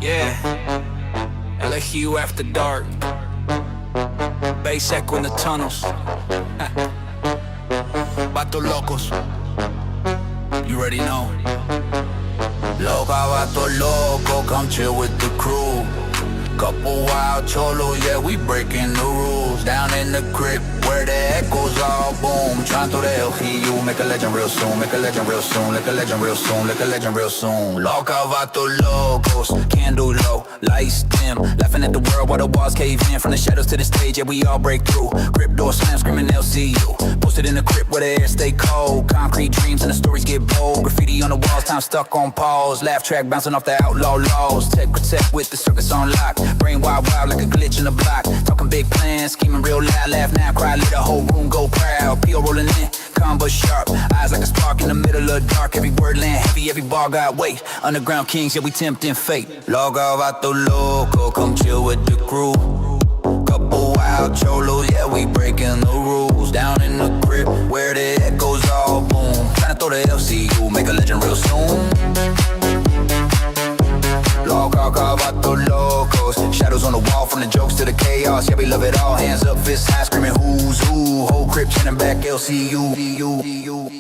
Yeah, LSU after dark. Bass echo in the tunnels. Vatos locos. You already know. Loca, vatos loco, come chill with the crew. Couple wild cholos, yeah, we breaking the rules. Down in the crib where the echoes all boom. Trying through the LCU, make a legend real soon. Make a legend real soon, make a legend real soon, make a legend real soon. Loca, vatos locos, candle low, lights dim. Laughing at the world while the walls cave in. From the shadows to the stage, yeah, we all break through. Grip door slam, screaming LCU. Posted in the crib where the air stay cold. Concrete dreams and the stories get bold. Graffiti on the walls, time stuck on pause. Laugh track bouncing off the outlaw laws. TechProtect with the circus on lock. Brain wild, wild like a glitch in the block. Talking big plans, scheming real loud. Laugh now, cry, let the whole room go proud. P.O. rolling in, combo sharp. Eyes like a spark in the middle of dark. Every word land heavy, every bar got weight. Underground kings, yeah, we tempting fate. Loca, vato loco, come chill with the crew. Couple wild cholos, yeah, we breaking the rules. Down in the crib where the echoes all boom. Tryna throw the LCU, make a legend real soon. LolCow, vatos locos. Shadows on the wall from the jokes to the chaos. Yeah, we love it all. Hands up, fists high, screaming who's who. Whole crib chanting back LCU.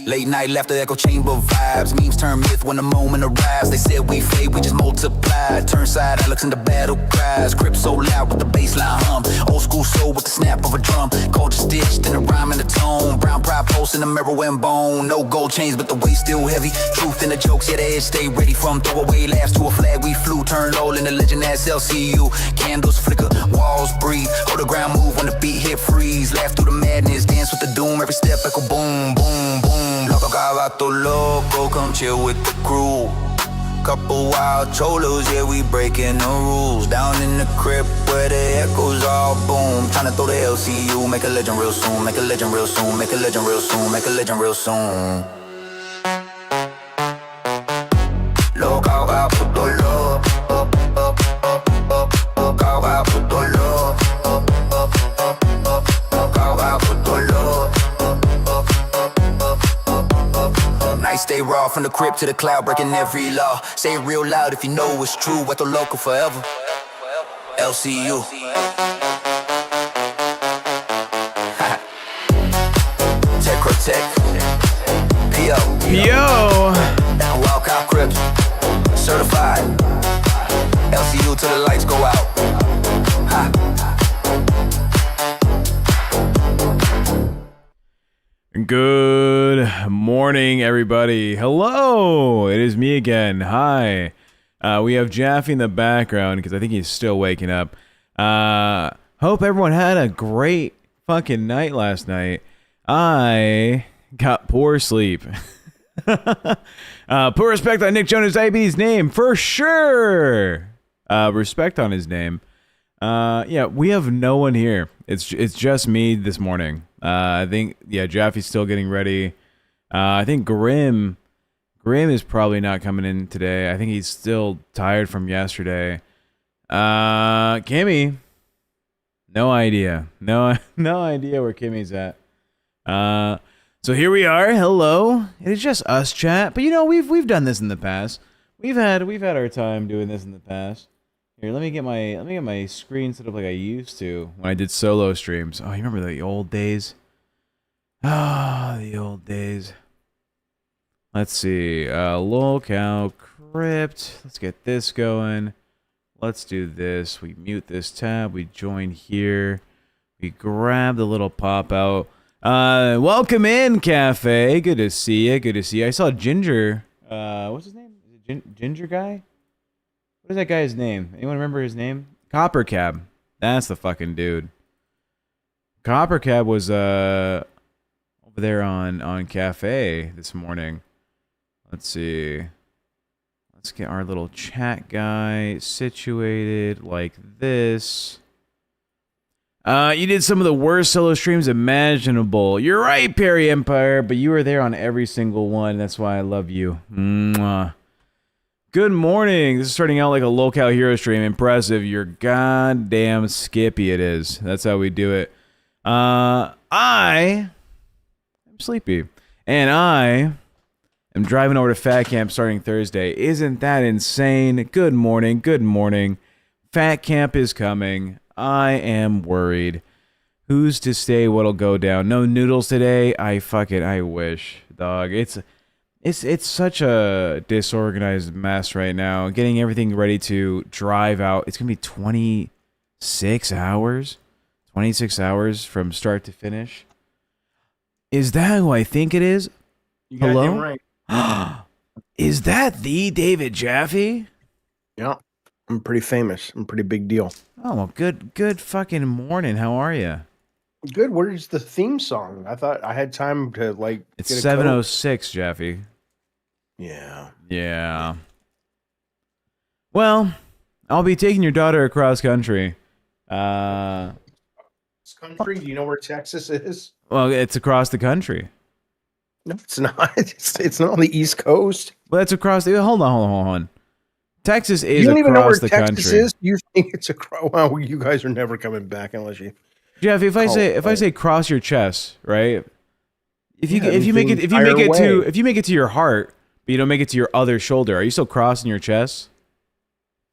Late night laughter, echo chamber vibes. Memes turn myth when the moment arrives. They said we fade, we just multiplied. Turn side Alex into battle cries. Crib so loud with the bassline hum. Old school soul with the snap of a drum. Culture stitched in the rhyme and the tone. Brown pride pulse in the mirror and bone. No gold chains, but the weight still heavy. Truth in the jokes, yeah, the edge stay ready. From throwaway laughs to a flag we flew. Turn low in the legend as LCU. Candles flicker, walls breathe. Hold the ground move when the beat hit freeze. Laugh through the madness, dance with the doom. Every step echo boom, boom, boom. LolCow, vatos loco, come chill with the crew. Couple wild cholos, yeah, we breaking the rules. Down in the crib where the echoes all boom. Tryna throw the LCU, make a legend real soon. Make a legend real soon, make a legend real soon, make a legend real soon. LolCow, vatos loco. Stay raw from the crib to the cloud, breaking every law. Say it real loud if you know it's true. Vato loco forever. LCU. TechProtect. P.O. LolCow Crips. Certified. LCU till the lights go out. Good morning, everybody. Hello, it is me again. Hi. We have Jaffe in the background because I think he's still waking up. Hope everyone had a great fucking night last night. I got poor sleep. Put respect on Nick Jonas Diabetes' name for sure. Respect on his name. Yeah, we have no one here. It's just me this morning. I think, yeah, Jaffe's still getting ready. I think Grim is probably not coming in today. I think he's still tired from yesterday. Kimmy, no idea. No idea where Kimmy's at. So here we are. Hello. It is just us, chat. But you know, we've done this in the past. We've had our time doing this in the past. Here, let me get my screen set up like I used to when I did solo streams. Oh, you remember the old days? Ah, the old days. Let's see. LolCow Crypt. Let's get this going. Let's do this. We mute this tab. We join here. We grab the little pop out. Welcome in, Cafe. Good to see you. Good to see you. I saw Ginger. What's his name? Is it Ginger guy? What is that guy's name? Anyone remember his name? Copper Cab. That's the fucking dude. Copper Cab was over there on Cafe this morning. Let's see. Let's get our little chat guy situated like this. You did some of the worst solo streams imaginable. You're right, Perry Empire, but you were there on every single one. That's why I love you. Mwah. Good morning. This is starting out like a LolCow hero stream. Impressive. You're goddamn skippy it is. That's how we do it. I'm sleepy. And I I'm driving over to Fat Camp starting Thursday. Isn't that insane? Good morning. Good morning. Fat Camp is coming. I am worried. Who's to say what'll go down? No noodles today? I wish, dog. It's such a disorganized mess right now. Getting everything ready to drive out. It's going to be 26 hours. 26 hours from start to finish. Is that who I think it is? You got Hello? him right. Is that the David Jaffe? Yeah. I'm pretty famous. I'm a pretty big deal. Oh, well, good fucking morning. How are you? Good. Where's the theme song? I thought I had time to like. It's get a 7:06, Jaffe. Yeah. Yeah. Well, I'll be taking your daughter across country. This country. Do you know where Texas is? Well, it's across the country. No, it's not. It's not on the East Coast. Well, it's across the. Hold on. Texas is You don't even know where across the Texas country. is. You think it's across? Well, you guys are never coming back unless you. Jeff, if I say cross your chest, right? If you make it to your heart, but you don't make it to your other shoulder, are you still crossing your chest?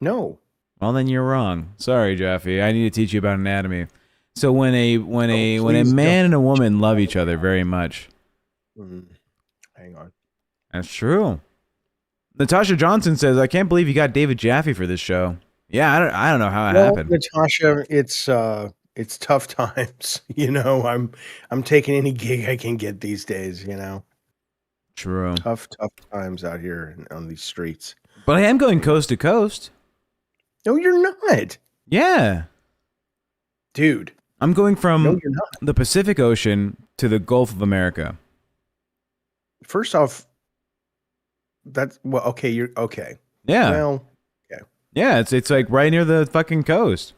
No. Well, then you're wrong. Sorry, Jaffe. I need to teach you about anatomy. So when a man and a woman love each other very much. Hang on. That's true. Natasha Johnson says, "I can't believe you got David Jaffe for this show." Yeah, I don't know how it happened. Natasha, it's tough times. You know, I'm taking any gig I can get these days. You know, True. tough times out here on these streets. But I am going coast to coast. No, you're not. Yeah, dude. I'm going from No, you're not. the Pacific Ocean to the Gulf of America. First off, that's well. Okay, you're okay. Yeah. Well, okay. Yeah, it's like right near the fucking coast.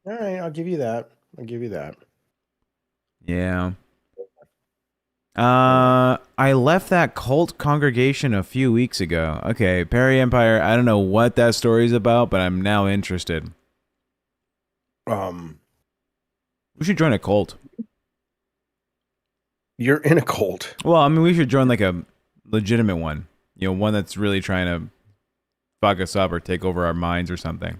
All right, I'll give you that. Yeah. I left that cult congregation a few weeks ago. Okay, Perry Empire. I don't know what that story's about, but I'm now interested. We should join a cult. You're in a cult. Well, I mean, we should join like a legitimate one. You know, one that's really trying to fuck us up or take over our minds or something.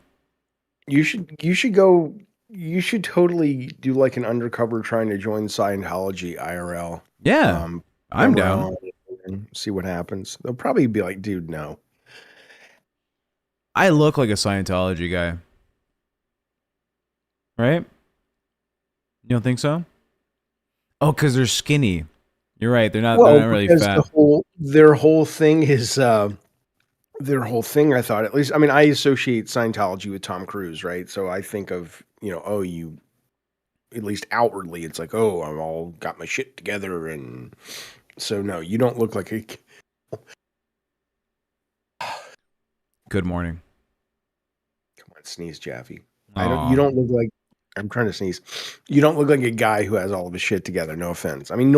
You should go. You should totally do like an undercover trying to join Scientology IRL. Yeah, I'm down. And see what happens. They'll probably be like, dude, no. I look like a Scientology guy. Right? You don't think so? Oh, because they're skinny. You're right. They're not really fat. Their whole thing is their whole thing, I thought, at least, I mean, I associate Scientology with Tom Cruise, right? So I think of, you know, oh, you, at least outwardly, it's like, oh, I'm all got my shit together. And so, no, you don't look like a... Good morning. Come on, sneeze, Jaffe. Aw. You don't look like, I'm trying to sneeze. You don't look like a guy who has all of his shit together. No offense. I mean,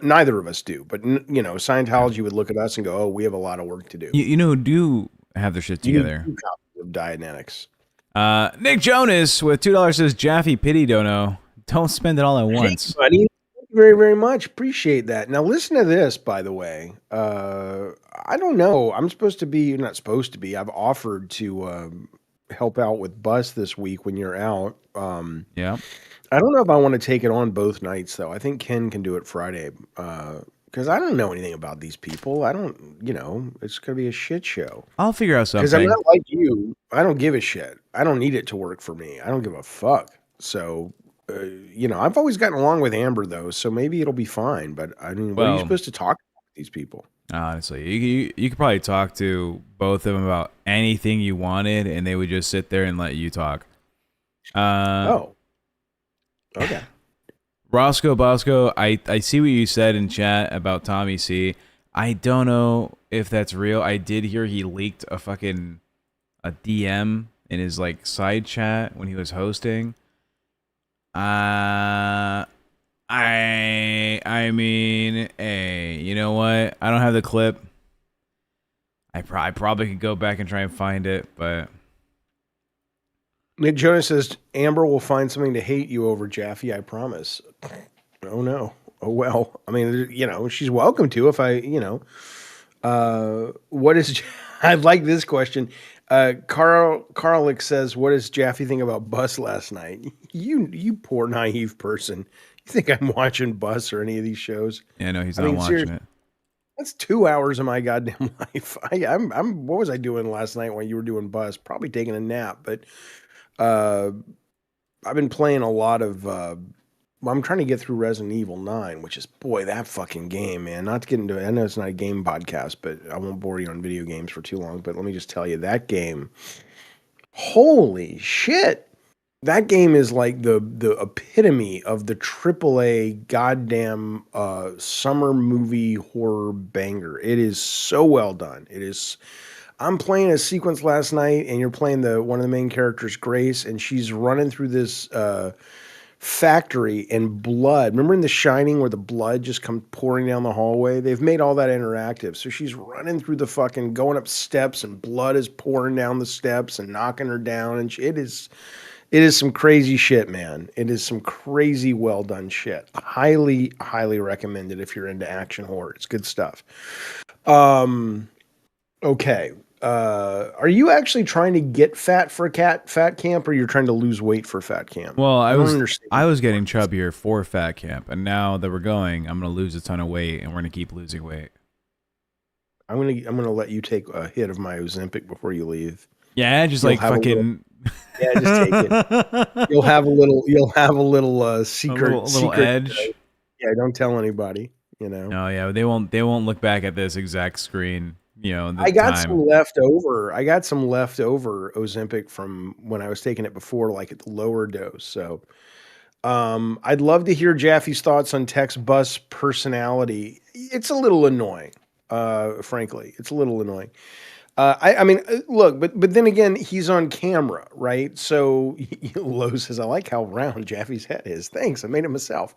neither of us do. But, you know, Scientology would look at us and go, oh, we have a lot of work to do. You know who do have their shit together? You copies of Dianetics. Nick Jonas with $2 says, Jaffe, pity dono. Don't spend it all at once. Hey, buddy. Thank you very, very much. Appreciate that. Now, listen to this, by the way. I don't know. I'm supposed to be, not supposed to be. I've offered to help out with Bus this week when you're out. Yeah. I don't know if I want to take it on both nights, though. I think Ken can do it Friday. Because I don't know anything about these people. I don't, you know, it's going to be a shit show. I'll figure out something. Because I'm not like you. I don't give a shit. I don't need it to work for me. I don't give a fuck. So, you know, I've always gotten along with Amber, though, so maybe it'll be fine. But, I mean, what are you supposed to talk about with these people? Honestly, you could probably talk to both of them about anything you wanted, and they would just sit there and let you talk. Oh. Okay. Roscoe Bosco, I see what you said in chat about Tommy C. I don't know if that's real. I did hear he leaked a DM in his like side chat when he was hosting. I mean, hey, you know what? I don't have the clip. I probably could go back and try and find it, but Nick Jonas says Amber will find something to hate you over, Jaffe. I promise. Oh no. Oh well. I mean, you know, she's welcome to if I, you know. What is? I like this question. Karlik says, "What does Jaffe think about Bus last night?" You poor naive person. You think I'm watching Bus or any of these shows? Yeah, no, he's I not mean, watching seriously, it. that's 2 hours of my goddamn life. I'm. What was I doing last night when you were doing Bus? Probably taking a nap. But uh, I've been playing a lot of. Well, I'm trying to get through Resident Evil 9, which is, boy, that fucking game, man. Not to get into it. I know it's not a game podcast, but I won't bore you on video games for too long. But let me just tell you, that game, holy shit. That game is like the epitome of the AAA goddamn summer movie horror banger. It is so well done. It is. I'm playing a sequence last night, and you're playing one of the main characters, Grace, and she's running through this factory, and blood. Remember in The Shining where the blood just comes pouring down the hallway? They've made all that interactive. So she's running through the fucking, going up steps, and blood is pouring down the steps and knocking her down. And it is some crazy shit, man. It is some crazy well done shit. Highly, highly recommended if you're into action horror. It's good stuff. Okay. Are you actually trying to get fat for fat camp, or you're trying to lose weight for fat camp? Well, I don't understand. I was getting chubbier for fat camp, and now that we're going, I'm gonna lose a ton of weight, and we're gonna keep losing weight. I'm gonna let you take a hit of my Ozempic before you leave. Yeah, just like fucking. Yeah, just take it. You'll have a little secret, a little edge. Yeah, don't tell anybody. You know. No, yeah, they won't look back at this exact screen. You know, I got some leftover. I got some leftover Ozempic from when I was taking it before, like at the lower dose. So, I'd love to hear Jaffe's thoughts on Tech's Bus personality. It's a little annoying, frankly. It's a little annoying. I mean, look, but then again, he's on camera, right? So Lowe says, "I like how round Jaffe's head is." Thanks, I made it myself.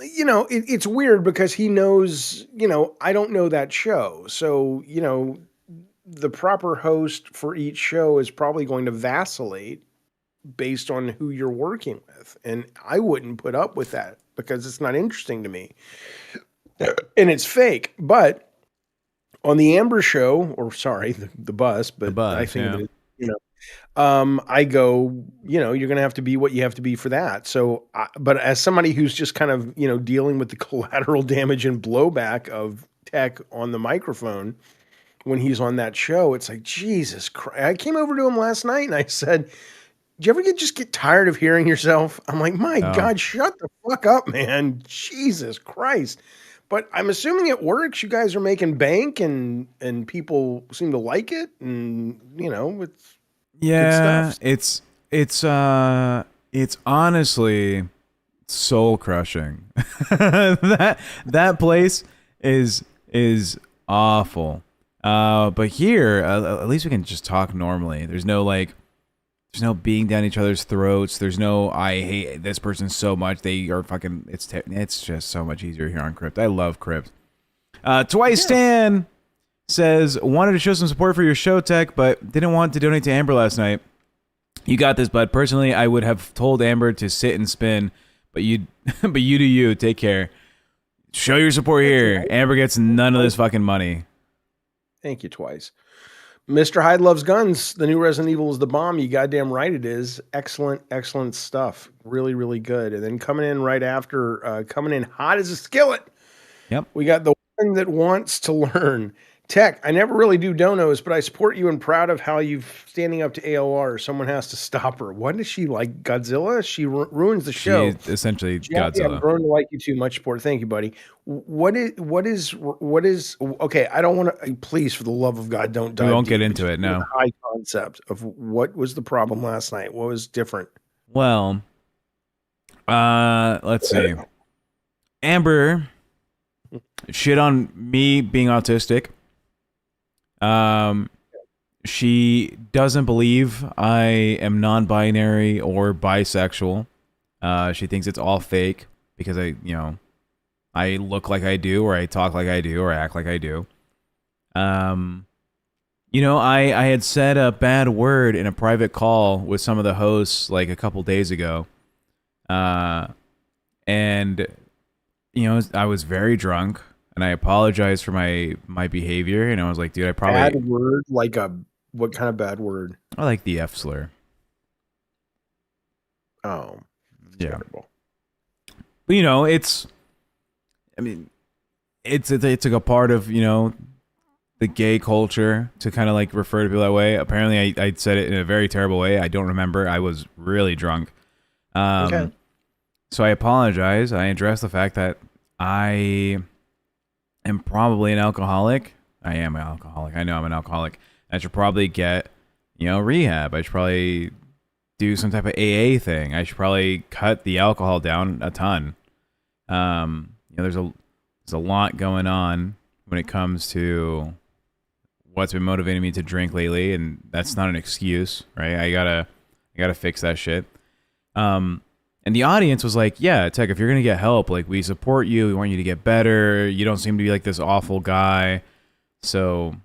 You know, it's weird because he knows, you know, I don't know that show. So, you know, the proper host for each show is probably going to vacillate based on who you're working with. And I wouldn't put up with that because it's not interesting to me. And it's fake. But on the Amber show, or sorry, the Bus, but I think of it, you know, I go, you know, you're going to have to be what you have to be for that. So, but as somebody who's just kind of, you know, dealing with the collateral damage and blowback of Tech on the microphone when he's on that show, it's like, Jesus Christ. I came over to him last night and I said, "Do you ever just get tired of hearing yourself?" I'm like, my God, shut the fuck up, man. Jesus Christ. But I'm assuming it works. You guys are making bank and people seem to like it. And, you know, it's, yeah, it's honestly soul crushing. that place is awful. But here, at least we can just talk normally. There's no beating down each other's throats. There's no, I hate this person so much. They are fucking. It's just so much easier here on Crypt. I love Crypt. Twice Stan says, wanted to show some support for your show, Tech, but didn't want to donate to Amber last night. You got this, bud. Personally, I would have told Amber to sit and spin, but you do you. Take care. Show your support here. Amber gets none of this fucking money. Thank you, Twice. Mr. Hyde loves guns. The new Resident Evil is the bomb. You goddamn right it is. Excellent, excellent stuff. Really, really good. And then coming in right after, coming in hot as a skillet. Yep. We got the one that wants to learn. Tech, I never really do donos, but I support you and proud of how you're standing up to AOR. Someone has to stop her. What is she, like Godzilla? She ruins the show. She's essentially Jaffe, Godzilla. I've grown to like you too. Much support. Thank you, buddy. What is okay, I don't want to, please, for the love of God, don't dive We won't deep, get into it, no. The high concept of what was the problem last night? What was different? Well, let's see. Amber shit on me being autistic. She doesn't believe I am non-binary or bisexual. She thinks it's all fake because I look like I do, or I talk like I do, or act like I do. You know, I had said a bad word in a private call with some of the hosts like a couple days ago. And, you know, I was very drunk. and I apologized for my behavior. And I was like, dude, I Bad word, like what kind of bad word? I like the F slur. Oh, Yeah. terrible. But it's like a part of the gay culture to kind of like refer to people that way. Apparently, I said it in a very terrible way. I don't remember. I was really drunk. Okay. So I apologize. I addressed the fact that I am probably an alcoholic. I am an alcoholic. I know I'm an alcoholic. I should probably get, rehab. I should probably do some type of AA thing. I should probably cut the alcohol down a ton. There's a lot going on when it comes to what's been motivating me to drink lately, and that's not an excuse, right? I gotta fix that shit. And the audience was like, yeah, Tech, if you're gonna get help, like, we support you, we want you to get better, you don't seem to be like this awful guy, so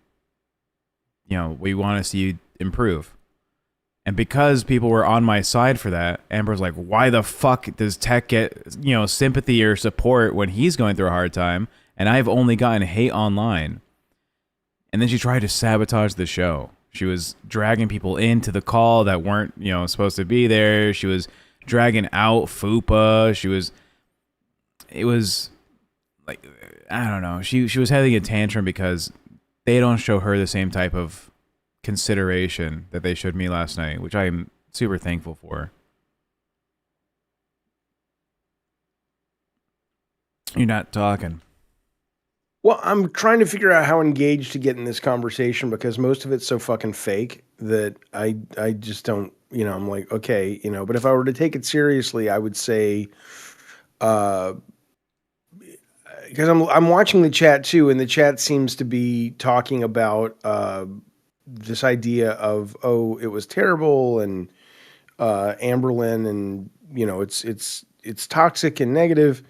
we want to see you improve. And because people were on my side for that, Amber's like, why the fuck does Tech get sympathy or support when he's going through a hard time, and I've only gotten hate online? And then she tried to sabotage the show. She was dragging people into the call that weren't, supposed to be there. She was dragging out FUPA. It was like, I don't know. She was having a tantrum because they don't show her the same type of consideration that they showed me last night, which I'm super thankful for. You're not talking. Well, I'm trying to figure out how engaged to get in this conversation because most of it's so fucking fake that I just don't, I'm like, okay, but if I were to take it seriously, I would say, because I'm watching the chat too, and the chat seems to be talking about this idea of, oh, it was terrible, and Amberlynn, and it's toxic and negative.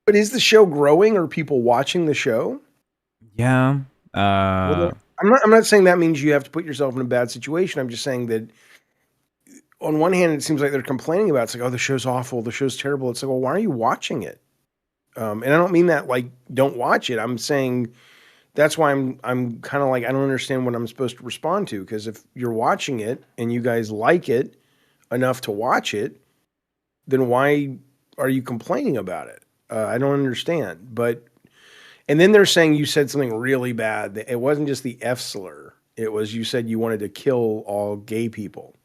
But is the show growing? Are people watching the show? Yeah. I'm not saying that means you have to put yourself in a bad situation. I'm just saying that on one hand, it seems like they're complaining about it. It's like, oh, the show's awful. The show's terrible. It's like, well, why are you watching it? And I don't mean that like, don't watch it. I'm saying that's why I'm kind of like, I don't understand what I'm supposed to respond to. Because if you're watching it and you guys like it enough to watch it, then why are you complaining about it? I don't understand. And then they're saying you said something really bad. It wasn't just the F slur. It was, you said you wanted to kill all gay people.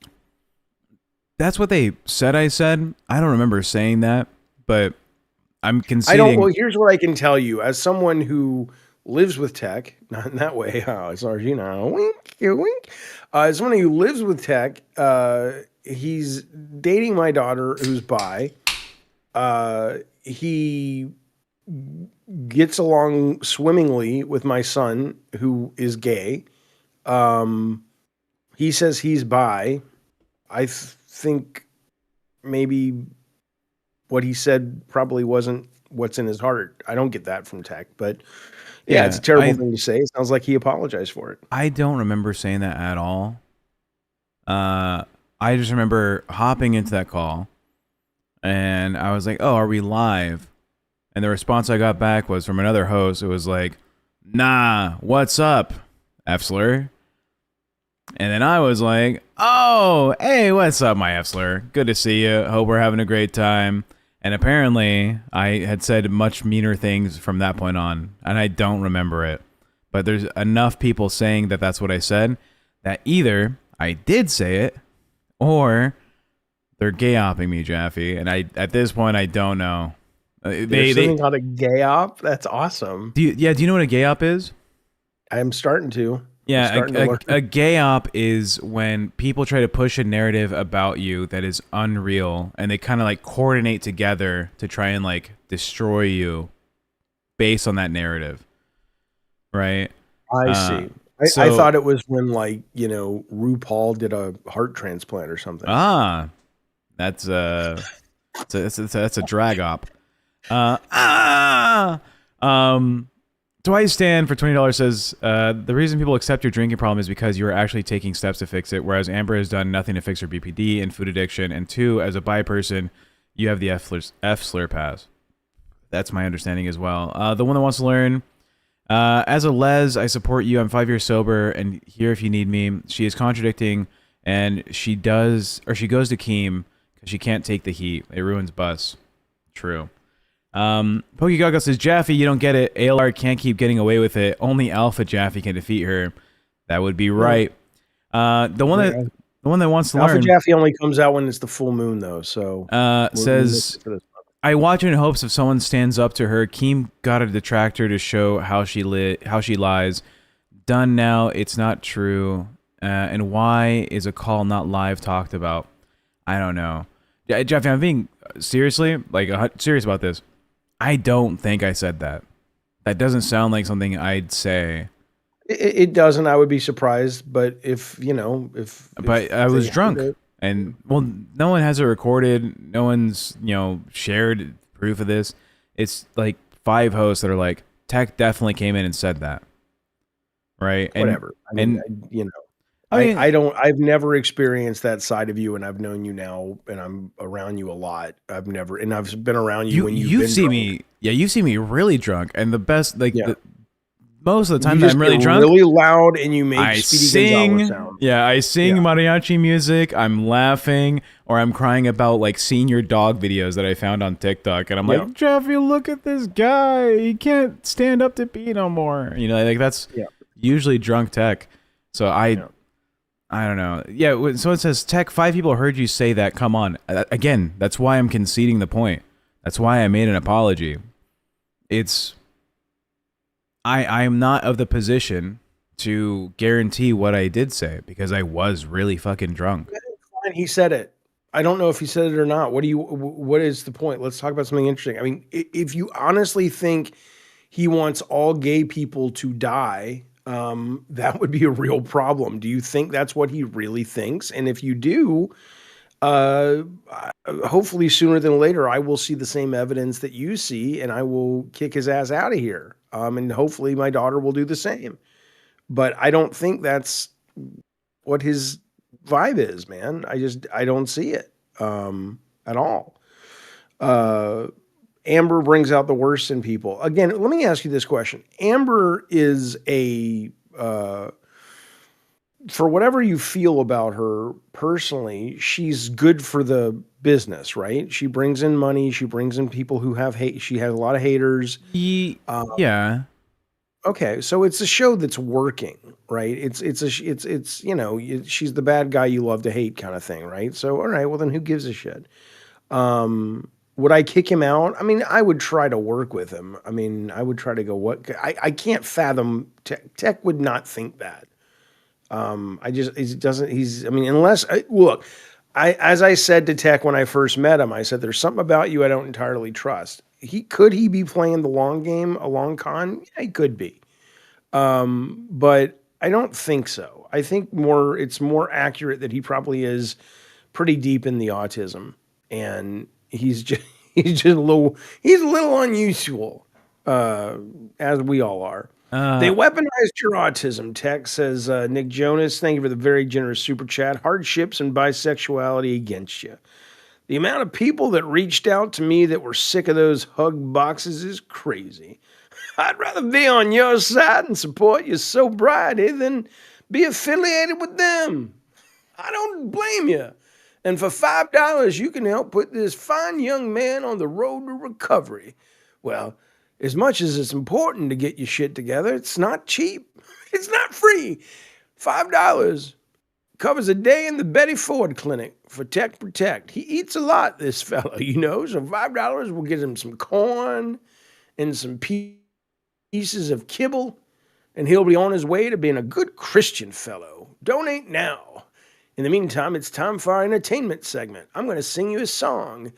That's what they said I said. I don't remember saying that, but I'm conceding. Well, here's what I can tell you. As someone who lives with Tech, not in that way, as far as you know, wink, wink. As someone who lives with Tech, he's dating my daughter who's bi. He gets along swimmingly with my son who is gay. He says he's bi. I think maybe what he said probably wasn't what's in his heart. I don't get that from Tech, but yeah, it's a terrible thing to say. It sounds like he apologized for it. I don't remember saying that at all. I just remember hopping into that call and I was like, oh, are we live? And the response I got back was from another host. It was like, nah, what's up, F-slur? And then I was like, oh, hey, what's up, my F-slur? Good to see you. Hope we're having a great time. And apparently, I had said much meaner things from that point on, and I don't remember it. But there's enough people saying that that's what I said, that either I did say it, or they're gay-opping me, Jaffe. And at this point, I don't know. There's something called a gay op? That's awesome. Do you know what a gay op is? I'm starting to. Yeah, a gay op is when people try to push a narrative about you that is unreal, and they kind of like coordinate together to try and like destroy you based on that narrative, right? I see. I thought it was when like, RuPaul did a heart transplant or something. That's a drag op. Twice Stan for $20 says, the reason people accept your drinking problem is because you are actually taking steps to fix it, whereas Amber has done nothing to fix her BPD and food addiction. And two, as a bi person, you have the F-slur pass. That's my understanding as well. The one that wants to learn. As a les, I support you. I'm 5 years sober and here if you need me. She is contradicting, and she goes to Keem because she can't take the heat. It ruins bus. True. PokeGaga says, Jaffe, you don't get it. ALR can't keep getting away with it. Only Alpha Jaffe can defeat her. That would be right. The one that wants to Alpha learn. Jaffe only comes out when it's the full moon, though. So Says, I watch it in hopes if someone stands up to her. Keem got a detractor to show how she lies. Done now. It's not true. And why is a call not live talked about? I don't know. Jaffe, I'm being seriously serious about this. I don't think I said that. That doesn't sound like something I'd say. It doesn't. I would be surprised, but if I was drunk, and well, no one has it recorded. No one's shared proof of this. It's like 5 hosts that are like, Tech definitely came in and said that, right? Whatever. I've never experienced that side of you, and I've known you now, and I'm around you a lot. I've been around you when you've seen drunk. me. Yeah, you see me really drunk, and the best, most of the time that I'm really drunk, really loud, and you make I Speedy Gonzales sound. Yeah, I sing mariachi music. I'm laughing, or I'm crying about seeing your dog videos that I found on TikTok, and I'm like, Jaffe, look at this guy. He can't stand up to pee no more. That's usually drunk Tech. So I don't know. Yeah, so it says, Tech, 5 people heard you say that. Come on. Again, that's why I'm conceding the point. That's why I made an apology. I am not of the position to guarantee what I did say because I was really fucking drunk. Fine, he said it. I don't know if he said it or not. What is the point? Let's talk about something interesting. I mean, if you honestly think he wants all gay people to die, that would be a real problem. Do you think that's what he really thinks? And if you do, hopefully sooner than later, I will see the same evidence that you see, and I will kick his ass out of here. And hopefully my daughter will do the same. But I don't think that's what his vibe is, man. I don't see it at all. Amber brings out the worst in people. Again, let me ask you this question. Amber is for whatever you feel about her personally, she's good for the business, right? She brings in money. She brings in people who have hate. She has a lot of haters. Yeah. Okay, so it's a show that's working, right? It's she's the bad guy you love to hate kind of thing, right? So all right, well then who gives a shit? Would I kick him out? I mean, I would try to work with him. I mean, I would try to go. I can't fathom Tech would not think that. It doesn't. Unless look, as I said to Tech when I first met him, I said there's something about you I don't entirely trust. Could he be playing the long game, a long con? Yeah, he could be. But I don't think so. I think it's more accurate that he probably is pretty deep in the autism, and he's a little unusual, as we all are. They weaponized your autism, Tech, says Nick Jonas. Thank you for the very generous super chat. Hardships and bisexuality against you. The amount of people that reached out to me that were sick of those hug boxes is crazy. I'd rather be on your side and support your sobriety than be affiliated with them. I don't blame you. And for $5, you can help put this fine young man on the road to recovery. Well, as much as it's important to get your shit together, it's not cheap. It's not free. $5 covers a day in the Betty Ford Clinic for TechProtect. He eats a lot, this fellow, so $5 will get him some corn and some pieces of kibble, and he'll be on his way to being a good Christian fellow. Donate now. In the meantime, it's time for our entertainment segment. I'm going to sing you a song.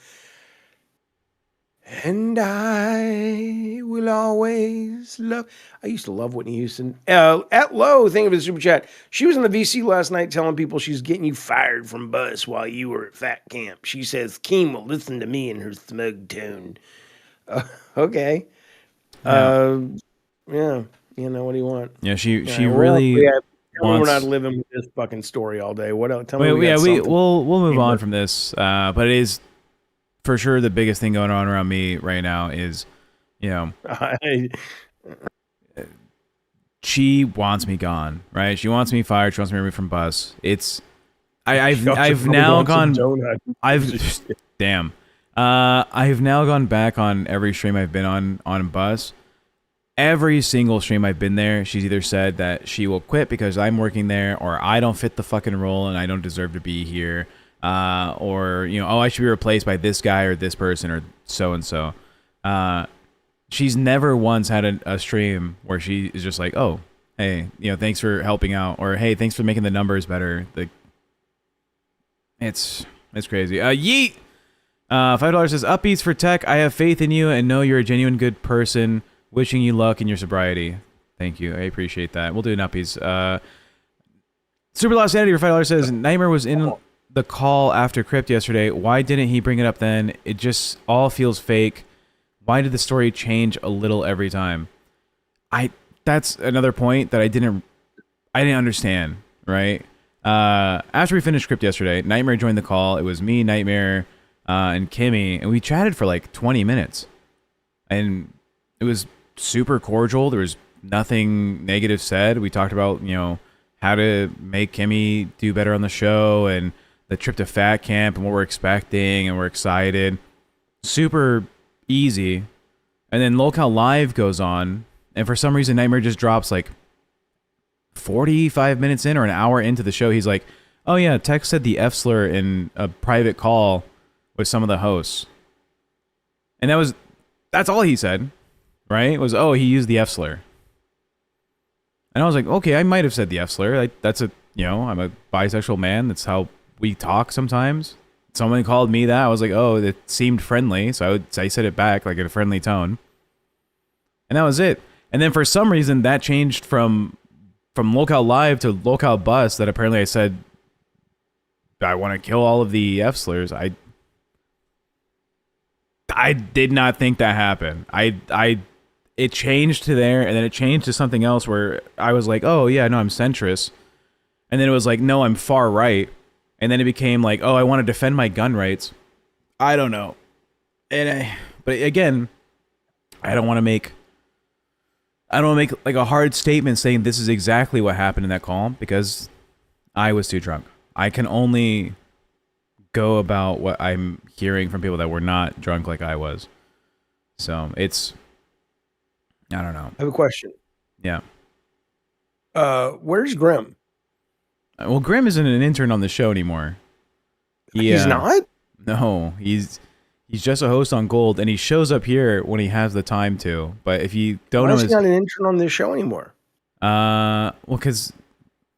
And I will always love. I used to love Whitney Houston. At Low, thank you for the super chat. She was in the VC last night telling people she's getting you fired from bus while you were at fat camp. She says, Keem will listen to me in her smug tone. Okay. Yeah. What do you want? Yeah, she really wants... We're not living with this fucking story all day. What else? Tell me. We'll move on from this. But it is for sure the biggest thing going on around me right now is you know, I, she wants me gone, right? She wants me fired. She wants me removed from bus. I've now gone. I've damn. I've now gone back on every stream I've been on bus. Every single stream I've been there, she's either said that she will quit because I'm working there, or I don't fit the fucking role and I don't deserve to be here, or oh, I should be replaced by this guy or this person or so and so. She's never once had a stream where she is just like, oh, hey, thanks for helping out, or hey, thanks for making the numbers better. It's crazy. Yeet. $5 says, upbeats for tech. I have faith in you and know you're a genuine good person. Wishing you luck in your sobriety. Thank you. I appreciate that. We'll do an uppies. Super Lost Sanity for $5 says, Nightmare was in the call after Crypt yesterday. Why didn't he bring it up then? It just all feels fake. Why did the story change a little every time? That's another point that I didn't understand, right? After we finished Crypt yesterday, Nightmare joined the call. It was me, Nightmare, and Kimmy, and we chatted for like 20 minutes. And it was super cordial. There was nothing negative said. We talked about, how to make Kimmy do better on the show and the trip to Fat Camp and what we're expecting, and we're excited. Super easy. And then LolCow Live goes on, and for some reason Nightmare just drops like 45 minutes in or an hour into the show. He's like, oh yeah, Tech said the F slur in a private call with some of the hosts. And that's all he said. Right? It was, oh, he used the F slur. And I was like, okay, I might have said the F slur. That's I'm a bisexual man. That's how we talk sometimes. Someone called me that. I was like, oh, it seemed friendly. So I said it back like in a friendly tone. And that was it. And then for some reason that changed from LolCow Live to LolCow Bus, that apparently I said I want to kill all of the F slurs. I did not think that happened. It changed to there, and then it changed to something else where I was like, oh, yeah, no, I'm centrist. And then it was like, no, I'm far right. And then it became like, oh, I want to defend my gun rights. I don't know. But again, I don't want to make like a hard statement saying this is exactly what happened in that call, because I was too drunk. I can only go about what I'm hearing from people that were not drunk like I was. So I don't know. have a question. Yeah. Where's Grim? Well, Grim isn't an intern on the show anymore. He's not? No, he's just a host on Gold, and he shows up here when he has the time to. But if you don't know, he's not an intern on this show anymore. Well, because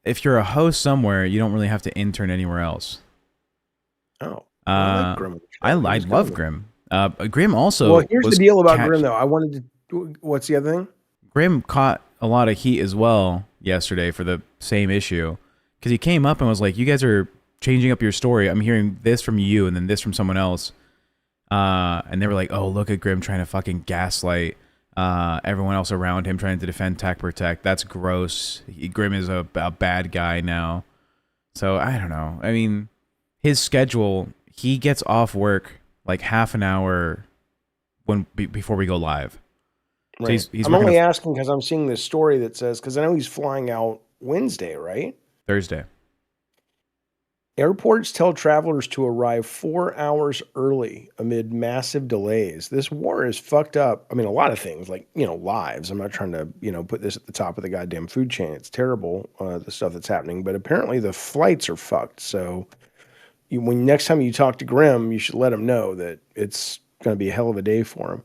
if you're a host somewhere, you don't really have to intern anywhere else. Oh, I like Grim. I love Grim. Grim also. Well, here's the deal about Grim, though. I wanted to. What's the other thing? Grim caught a lot of heat as well yesterday for the same issue, because he came up and was like, you guys are changing up your story. I'm hearing this from you and then this from someone else. And they were like, oh, look at Grim trying to fucking gaslight everyone else around him, trying to defend TechProtect. That's gross. Grim is a bad guy now. So I don't know. I mean, his schedule, he gets off work like half an hour before we go live. Right. So he's I'm only asking because I'm seeing this story that says, because I know he's flying out Wednesday, right? Thursday. Airports tell travelers to arrive 4 hours early amid massive delays. This war is fucked up. I mean, a lot of things like, lives. I'm not trying to, put this at the top of the goddamn food chain. It's terrible, the stuff that's happening. But apparently the flights are fucked. So when next time you talk to Grim, you should let him know that it's going to be a hell of a day for him.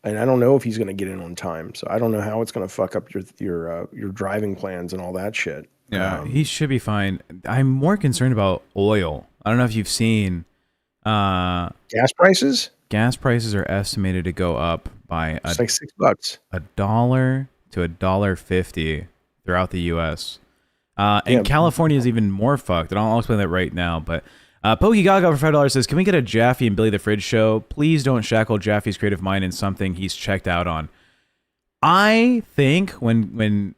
And I don't know if he's going to get in on time. So I don't know how it's going to fuck up your driving plans and all that shit. Yeah, he should be fine. I'm more concerned about oil. I don't know if you've seen gas prices. Gas prices are estimated to go up by it's like $6, $1 to $1.50 throughout the U.S. And California is even more fucked. And I'll explain that right now. But Pokey Gaga for $5 says, "Can we get a Jaffe and Billy the Fridge show? Please don't shackle Jaffe's creative mind in something he's checked out on." I think when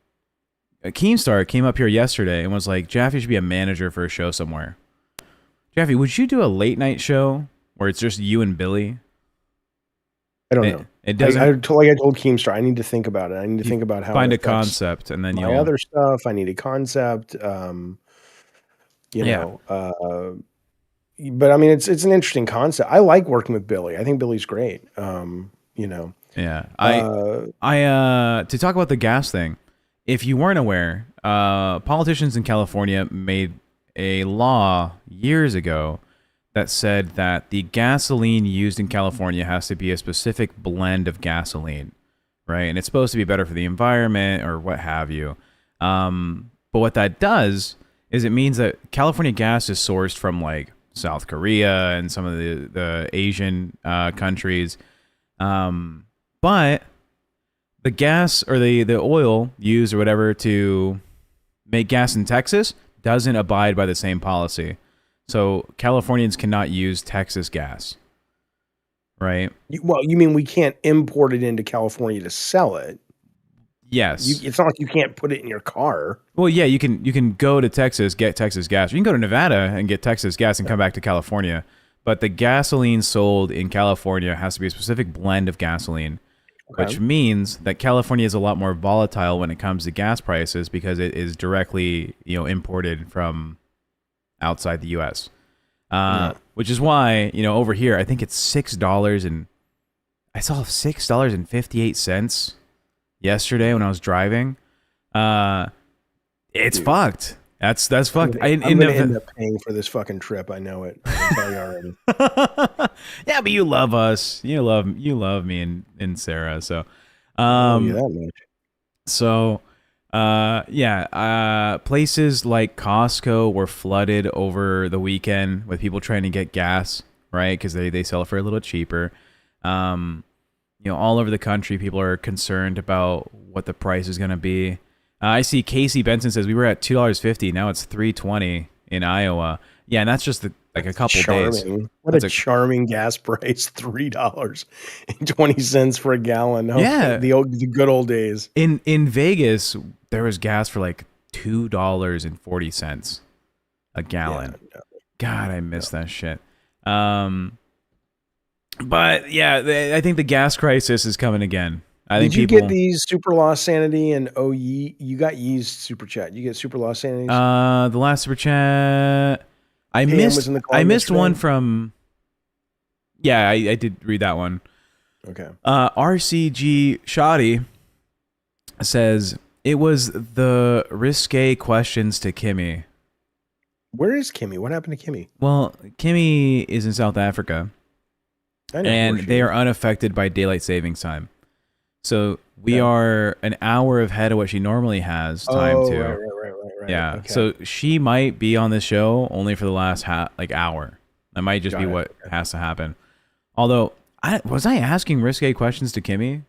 Keemstar came up here yesterday and was like, Jaffe should be a manager for a show somewhere. Jaffe, would you do a late night show where it's just you and Billy? I don't know. It doesn't. I told Keemstar, I need to think about it. I need to think about how find it a affects concept, and then my you'll. other stuff. I need a concept. Yeah. But I mean, it's an interesting concept. I like working with Billy. I think Billy's great. Yeah. Uh, To talk about the gas thing, if you weren't aware, politicians in California made a law years ago that said that the gasoline used in California has to be a specific blend of gasoline, right? And it's supposed to be better for the environment or what have you. But what that does is it means that California gas is sourced from like South Korea and some of the Asian countries. But the gas or the oil used or whatever to make gas in Texas doesn't abide by the same policy. So Californians cannot use Texas gas, right? you mean we can't import it into California to sell it? Yes. It's not like you can't put it in your car. Well, yeah, you can go to Texas, get Texas gas. You can go to Nevada and get Texas gas and come back to California. But the gasoline sold in California has to be a specific blend of gasoline, which means that California is a lot more volatile when it comes to gas prices because it is directly, imported from outside the U.S. Which is why, over here, I think it's $6 and I saw $6.58 yesterday when I was driving. It's fucked. That's fucked. I'm gonna end up paying for this fucking trip. I know it. I can tell you already. Yeah, but you love us. You love me and Sarah. So, that much. So, places like Costco were flooded over the weekend with people trying to get gas, right? Because they sell it for a little cheaper. All over the country, people are concerned about what the price is going to be. I see Casey Benson says we were at $2.50. Now it's $3.20 in Iowa. Yeah, and that's just a couple days. What a charming gas price! $3.20 for a gallon. Oh, yeah, the good old days. In Vegas, there was gas for like $2.40 a gallon. Yeah, no. God, I miss that shit. But yeah, I think the gas crisis is coming again. Did you get these Super Lost Sanity and you got Yee's super chat? You get Super Lost Sanity? The last super chat I missed one from. Yeah, I did read that one. Okay. RCG Shoddy says it was the risque questions to Kimmy. Where is Kimmy? What happened to Kimmy? Well, Kimmy is in South Africa. And they are unaffected by daylight savings time. So we are an hour ahead of what she normally has time to. Right. Yeah. Okay. So she might be on this show only for the last hour. That might just be what has to happen. Although, was I asking risque questions to Kimmy?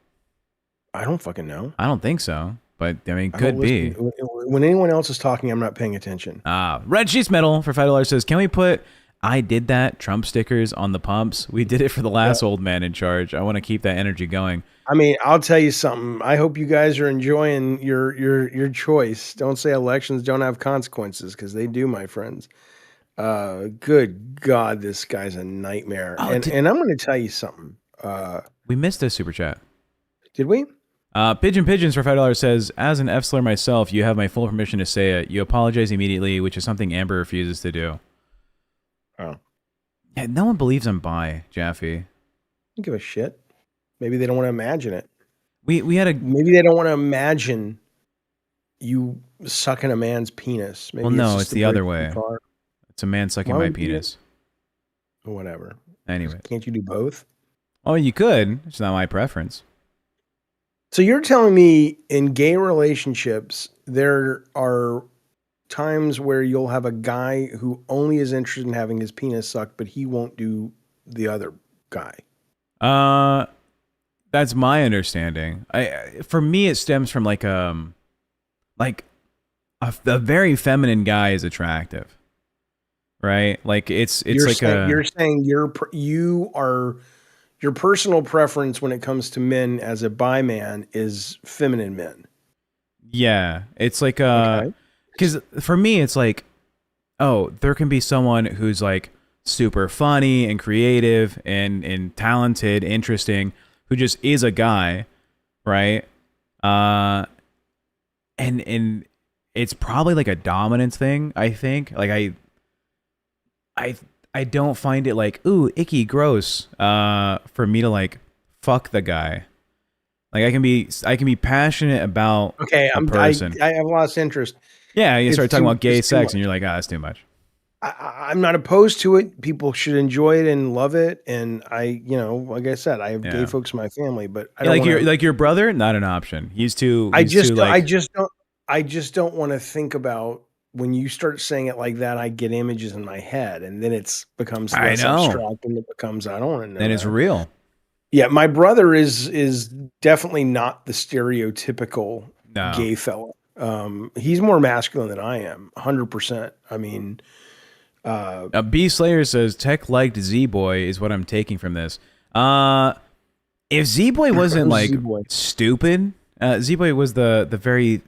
I don't fucking know. I don't think so. But, I mean, could be. When anyone else is talking, I'm not paying attention. Red Sheets Metal for $5 says, can we put I did that Trump stickers on the pumps? We did it for the last old man in charge. I want to keep that energy going. I mean, I'll tell you something. I hope you guys are enjoying your choice. Don't say elections don't have consequences, because they do, my friends. Good God, this guy's a nightmare. And I'm going to tell you something. We missed a super chat. Did we? Pigeon Pigeons for $5 says, as an F-slur myself, you have my full permission to say it. You apologize immediately, which is something Amber refuses to do. Oh. Yeah, no one believes I'm bi, Jaffe. Don't give a shit. Maybe they don't want to imagine it. Maybe they don't want to imagine you sucking a man's penis. Maybe it's the other way. It's a man sucking my penis. Whatever. Anyway. Can't you do both? Oh, you could. It's not my preference. So you're telling me in gay relationships, there are times where you'll have a guy who only is interested in having his penis sucked, but he won't do the other guy. That's my understanding. For me, it stems from a very feminine guy is attractive, right? Like you're saying your personal preference when it comes to men as a bi man is feminine men. Yeah, it's like because for me, it's like, oh, there can be someone who's like super funny and creative and talented, interesting, who just is a guy, right? And it's probably like a dominance thing, I think. Like I don't find it like, ooh, icky, gross, for me to like fuck the guy. Like I can be passionate about a person. I have lost interest. Yeah, you start talking about gay it's too sex, and much. you're like, ah, that's too much. I'm not opposed to it. People should enjoy it and love it. And like I said, I have gay folks in my family, but I don't like your brother, not an option. He's too. I like, just don't want to think about when you start saying it like that. I get images in my head, and then it becomes less abstract, and it becomes I don't want to know. Then it's real. Yeah, my brother is definitely not the stereotypical gay fella. He's more masculine than I am, 100%. I mean, B Slayer says Tech liked Z-Boy is what I'm taking from this. If Z-Boy wasn't like Z-Boy? stupid, Z-Boy was the very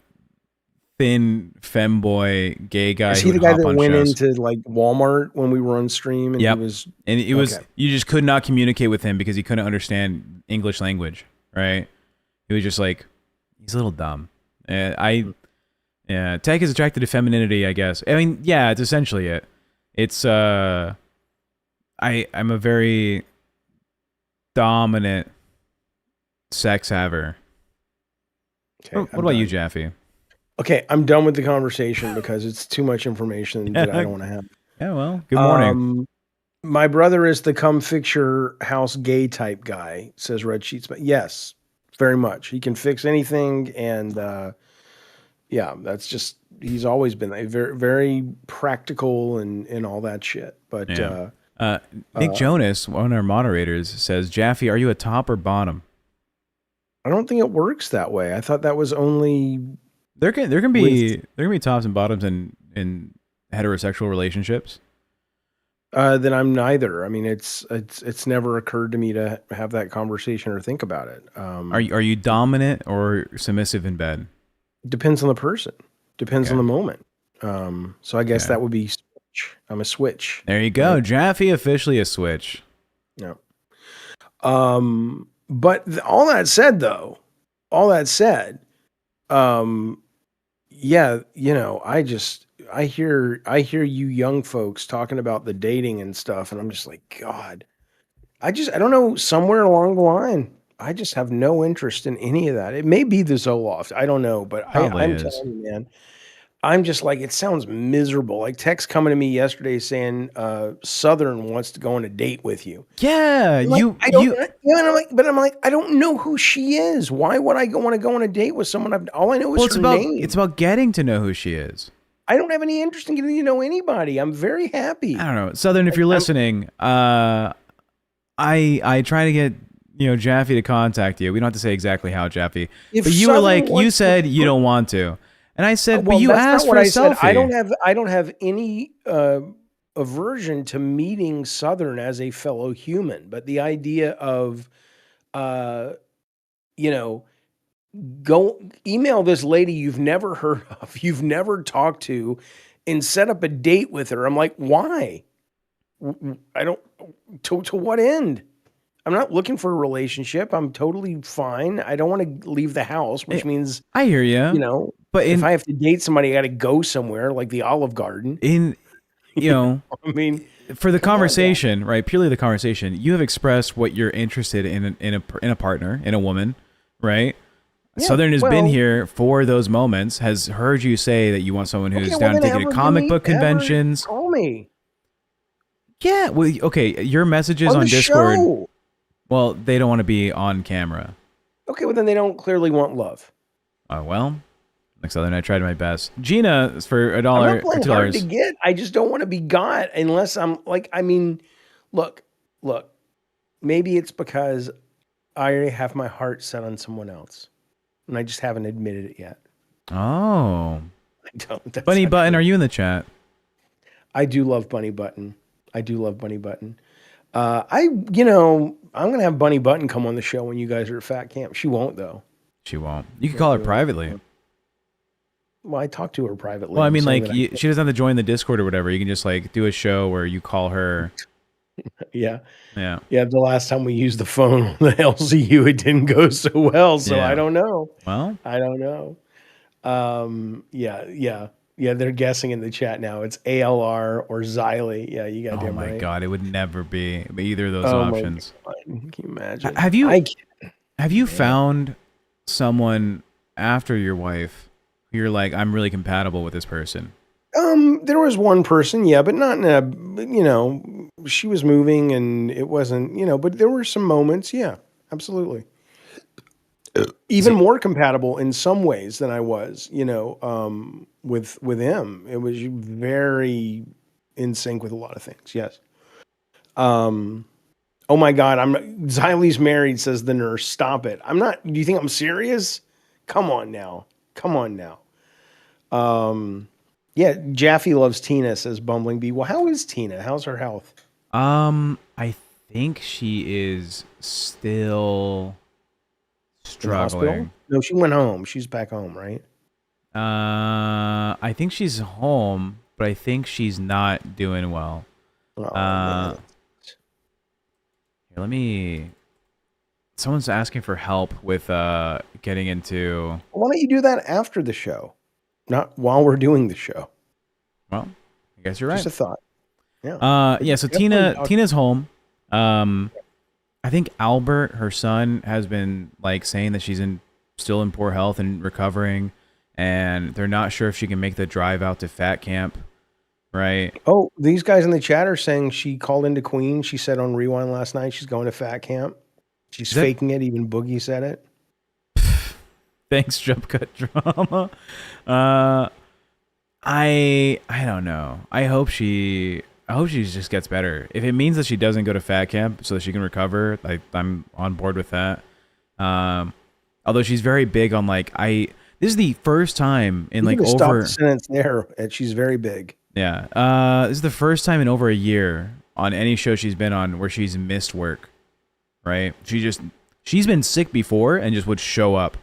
thin femboy gay guy. Is he the guy that went into like Walmart when we were on stream? And he was you just could not communicate with him because he couldn't understand English language, right? He was just like, he's a little dumb. Tech is attracted to femininity, I guess. I mean, yeah, it's essentially it. It's I'm a very dominant sex haver. Okay, what about you, Jaffe? Okay, I'm done with the conversation because it's too much information that I don't want to have. Yeah, well, good morning. My brother is the come fix your house gay type guy, says Red Sheets. But yes, very much. He can fix anything, and that's just he's always been very, very practical and all that shit. But Nick Jonas, one of our moderators, says, Jaffe, are you a top or bottom? I don't think it works that way. I thought that was only there can be tops and bottoms in heterosexual relationships. Then I'm neither. I mean, it's never occurred to me to have that conversation or think about it. Are you dominant or submissive in bed? Depends on the person. Depends on the moment. So I guess that would be switch. I'm a switch. There you go. Right? Jaffe officially a switch. No. But all that said, I hear you young folks talking about the dating and stuff, and I'm just like, God, I don't know, somewhere along the line, I just have no interest in any of that. It may be the Zoloft, I don't know, but I'm telling you, man, I'm just like, it sounds miserable. Like Tech's coming to me yesterday saying, Southern wants to go on a date with you. Yeah, I'm like, I don't know who she is. Why would I want to go on a date with someone? All I know is her name. It's about getting to know who she is. I don't have any interest in getting to know anybody. I'm very happy. I don't know, Southern. If you're listening, I try to get Jaffe to contact you. We don't have to say exactly how, Jaffe. But you were like, you said you don't want to. And I said, but you asked for a selfie. I don't have any aversion to meeting Southern as a fellow human, but the idea of, go email this lady you've never heard of, you've never talked to, and set up a date with her. I'm like, why? I don't. To what end? I'm not looking for a relationship. I'm totally fine. I don't want to leave the house, which means I hear you. But if I have to date somebody, I got to go somewhere like the Olive Garden. I mean, for the conversation, right? Purely the conversation. You have expressed what you're interested in a partner, in a woman, right? Yeah, Southern has been here for those moments. Has heard you say that you want someone who's down to take you to comic book conventions. Call me. Yeah. Well, okay. Your messages on Discord. Show. Well, they don't want to be on camera. Okay, well then they don't clearly want love. Well, next other night I tried my best. Gina for $1, I'm not playing hard to get. I just don't want to be got unless I'm like. I mean, look. Maybe it's because I already have my heart set on someone else, and I just haven't admitted it yet. Oh, I don't. Bunny Button, are you in the chat? I do love Bunny Button. I'm going to have Bunny Button come on the show when you guys are at Fat Camp. She won't, though. She won't. You can call her privately. Well, I talk to her privately. Well, I mean, like, she doesn't have to join the Discord or whatever. You can just, like, do a show where you call her Yeah. Yeah. Yeah, the last time we used the phone on the LCU, it didn't go so well, so I Yeah. don't know. Well, I don't know. Yeah, they're guessing in the chat now. It's ALR or Xylee. Yeah, you oh goddamn my right. God, it would never be either of those Oh my options. god. Can you imagine? Have you I can't, have you man. found someone after your wife who you're like, I'm really compatible with this person? There was one person, yeah, but not in a, she was moving and it wasn't, but there were some moments, yeah, absolutely. Is Even it more compatible in some ways than I was, with him. It was very in sync with a lot of things. Yes. Um, oh my God, Xylee's married, says the nurse. Stop it. I'm not. Do you think I'm serious? Come on now. Come on now. Um, yeah, Jaffe loves Tina, says Bumbling Bee. Well, how is Tina? How's her health? I think she is still In the hospital? struggling. No, she went home. She's back home, right? I think she's home, but I think she's not doing well. Oh Uh, man. here, let me. Someone's asking for help with getting into. Why don't you do that after the show, not while we're doing the show? Well, I guess you're Just right. a thought. Yeah. But Yeah. So definitely talk. Tina's home. I think Albert, her son, has been like saying that she's still in poor health and recovering, and they're not sure if she can make the drive out to Fat Camp. Right? Oh, these guys in the chat are saying she called into Queen. She said on Rewind last night she's going to Fat Camp. She's Is that faking it. Even Boogie said it. thanks, Jump Cut Drama? Uh, I don't know. I hope she just gets better. If it means that she doesn't go to Fat Camp so that she can recover, I'm on board with that. Although she's very big on like this is the first time in You like could have stopped the over sentence there. And she's very big. yeah. This is the first time in over a year on any show she's been on where she's missed work. Right? She's been sick before and just would show up.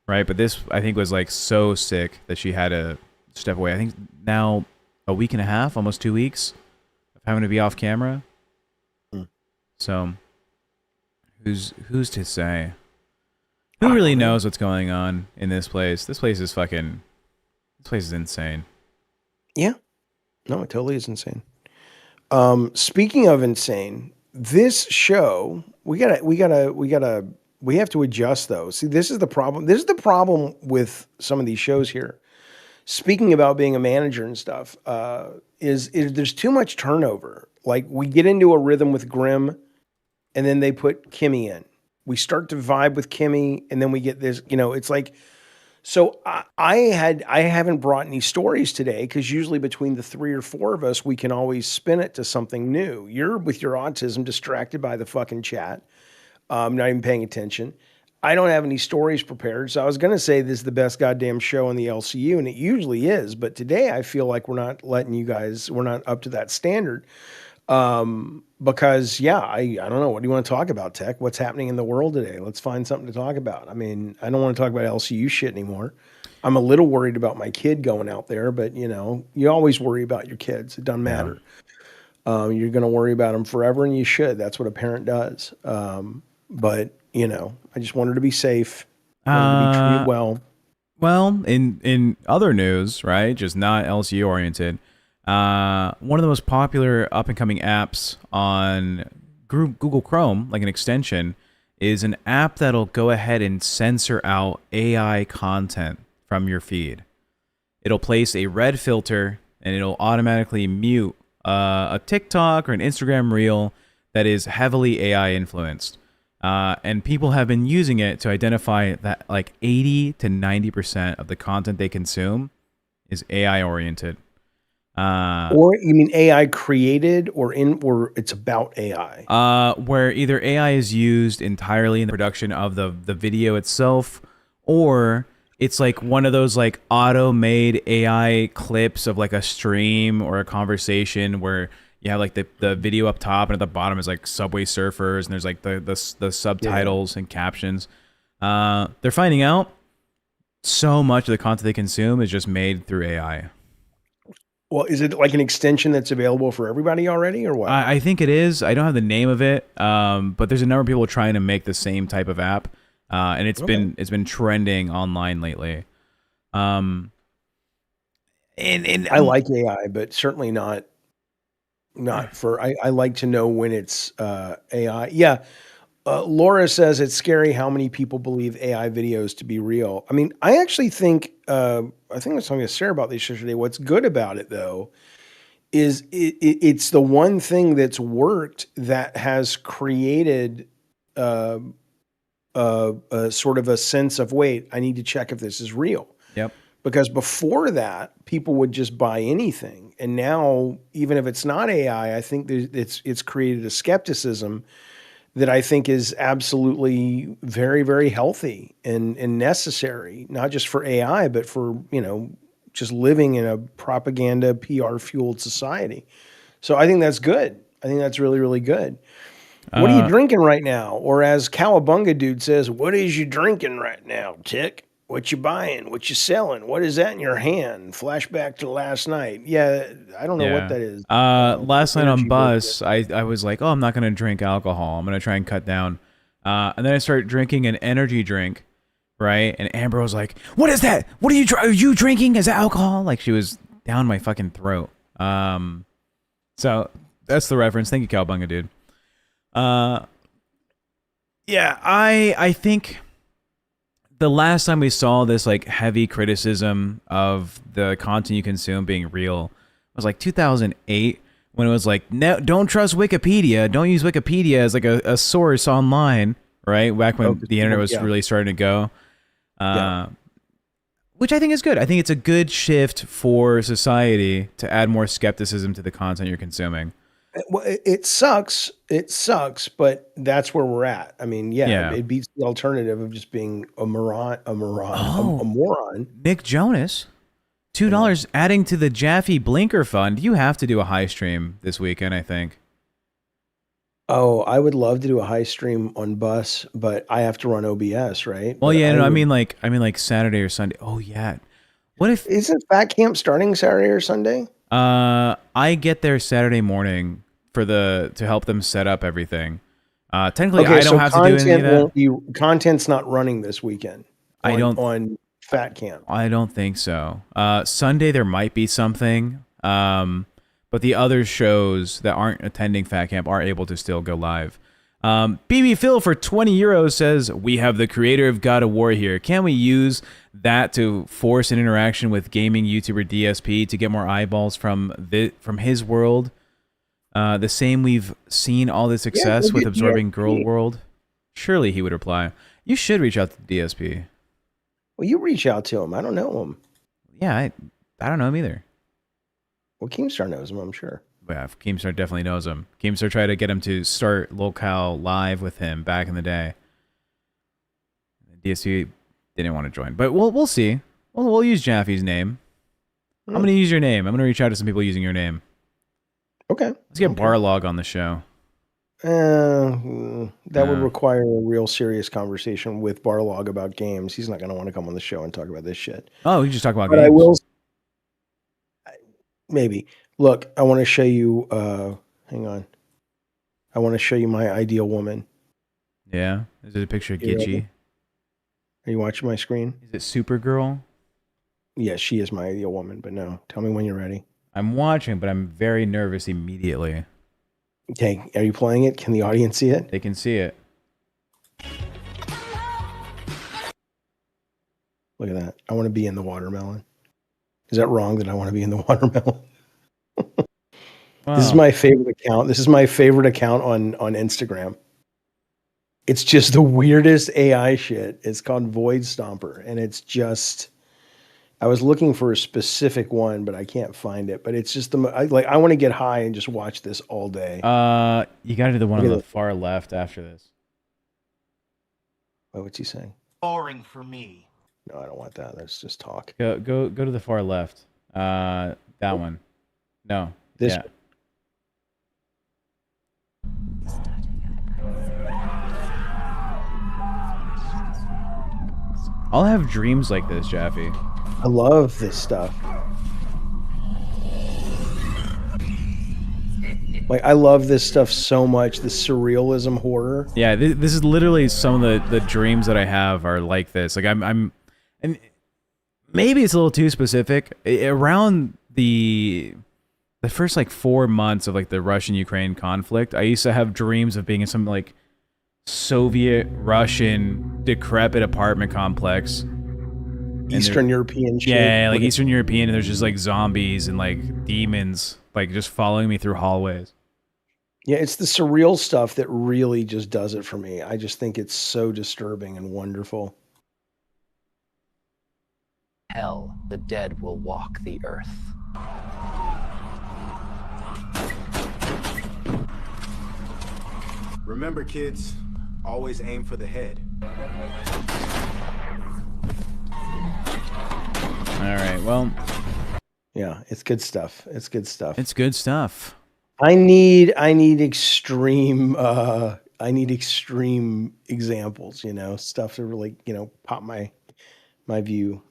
Right? But this I think was like so sick that she had to step away. I think now a week and a half, almost 2 weeks of having to be off camera. Hmm. So who's to say? Who really knows what's going on in this place? This place is insane. Yeah. No, it totally is insane. Speaking of insane, this show we have to adjust though. See, this is the problem. This is the problem with some of these shows here. Speaking about being a manager and stuff, is there's too much turnover. Like we get into a rhythm with Grimm, and then they put Kimmy in. We start to vibe with Kimmy, and then we get this. It's like so. I haven't brought any stories today because usually between the three or four of us, we can always spin it to something new. You're with your autism distracted by the fucking chat, not even paying attention. I don't have any stories prepared. So I was going to say this is the best goddamn show on the LCU, and it usually is. But today I feel like we're not up to that standard. Because yeah, I don't know. What do you want to talk about, Tech? What's happening in the world today? Let's find something to talk about. I mean, I don't want to talk about LCU shit anymore. I'm a little worried about my kid going out there, but you always worry about your kids. It doesn't matter. You're going to worry about them forever, and you should. That's what a parent does. But I just want her to be safe, want her to be treated well. Well, in other news, right, just not LCU oriented, one of the most popular up and coming apps on Google Chrome, like an extension, is an app that'll go ahead and censor out AI content from your feed. It'll place a red filter and it'll automatically mute a TikTok or an Instagram reel that is heavily AI influenced. And people have been using it to identify that like 80 to 90% of the content they consume is AI oriented. Or you mean AI created or it's about AI? Where either AI is used entirely in the production of the video itself, or it's like one of those like auto-made AI clips of like a stream or a conversation where you have like the video up top and at the bottom is like Subway Surfers and there's like the subtitles and captions. They're finding out so much of the content they consume is just made through AI. Well, is it like an extension that's available for everybody already, or what? I think it is. I don't have the name of it, but there's a number of people trying to make the same type of app, and it's been trending online lately. And I like AI, but certainly not for. I like to know when it's AI. Yeah. Laura says it's scary how many people believe AI videos to be real. I mean, I actually think I think I was talking to Sarah about this yesterday. What's good about it though is it's the one thing that's worked that has created sort of a sense of, wait, I need to check if this is real. Yep. Because before that, people would just buy anything, and now even if it's not AI, I think it's created a skepticism that I think is absolutely very, very healthy and necessary, not just for AI, but for, just living in a propaganda PR fueled society. So I think that's good. I think that's really, really good. What are you drinking right now? Or as Cowabunga dude says, what is you drinking right now, Tick? What you buying? What you selling? What is that in your hand? Flashback to last night. Yeah, I don't know what that is. Last night on bus, I was like, oh, I'm not going to drink alcohol. I'm going to try and cut down. And then I started drinking an energy drink, right? And Amber was like, what is that? What are you drinking? Is that alcohol? Like she was down my fucking throat. So that's the reference. Thank you, Cowabunga, dude. Yeah, I think the last time we saw this like heavy criticism of the content you consume being real was like 2008 when it was like, no, don't trust Wikipedia. Don't use Wikipedia as like a source online, right? Back when the internet was really starting to go. Which I think is good. I think it's a good shift for society to add more skepticism to the content you're consuming. Well, it sucks. It sucks, but that's where we're at. I mean, it beats the alternative of just being a moron. Nick Jonas, $2 adding to the Jaffe Blinker Fund. You have to do a high stream this weekend, I think. Oh, I would love to do a high stream on bus, but I have to run OBS, right? Well, I mean like Saturday or Sunday. Oh yeah. What if isn't Fat Camp starting Saturday or Sunday? I get there Saturday morning to help them set up everything. Technically, I don't have to do any of that. Content's not running this weekend. On Fat Camp. I don't think so. Sunday there might be something, but the other shows that aren't attending Fat Camp are able to still go live. BB Phil for 20 euros says, we have the creator of God of War here. Can we use that to force an interaction with gaming YouTuber DSP to get more eyeballs from his world? The same we've seen all the success with absorbing Girl World. Surely he would reply. You should reach out to DSP. Well, you reach out to him. I don't know him. Yeah, I don't know him either. Well, Keemstar knows him, I'm sure. Yeah, Keemstar definitely knows him. Keemstar tried to get him to start LolCow live with him back in the day. DSP didn't want to join, but we'll see. We'll use Jaffe's name. I'm going to use your name. I'm going to reach out to some people using your name. Okay. Let's get Barlog on the show. That would require a real serious conversation with Barlog about games. He's not going to want to come on the show and talk about this shit. Oh, we just talk about games. I will. Maybe. Look, I want to show you. Hang on. I want to show you my ideal woman. Yeah. Is it a picture of Gitchy? Are you watching my screen? Is it Supergirl? Yes, she is my ideal woman. But no, tell me when you're ready. I'm watching, but I'm very nervous immediately. Okay, are you playing it? Can the audience see it? They can see it. Look at that. I want to be in the watermelon. Is that wrong that I want to be in the watermelon? Wow. This is my favorite account. This is my favorite account on Instagram. It's just the weirdest AI shit. It's called Void Stomper, and it's just. I was looking for a specific one, but I can't find it. But it's just I want to get high and just watch this all day. You got to do the one on the far left after this. What's he saying? Boring for me. No, I don't want that. That's just talk. Go to the far left. That one. No. This. Yeah. I'll have dreams like this, Jaffe. I love this stuff. Like, I love this stuff so much. The surrealism horror. Yeah, this is literally some of the dreams that I have are like this. Like I'm, and maybe it's a little too specific. Around the first like 4 months of like the Russian-Ukraine conflict, I used to have dreams of being in some like Soviet Russian decrepit apartment complex. Eastern European shit. Yeah, like Eastern European, and there's just like zombies and like demons like just following me through hallways. Yeah, it's the surreal stuff that really just does it for me. I just think it's so disturbing and wonderful. Hell, the dead will walk the earth. Remember, kids, always aim for the head. All right, well, Yeah, it's good stuff. It's good stuff. it's good stuff. I need extreme examples, stuff to really, pop my view.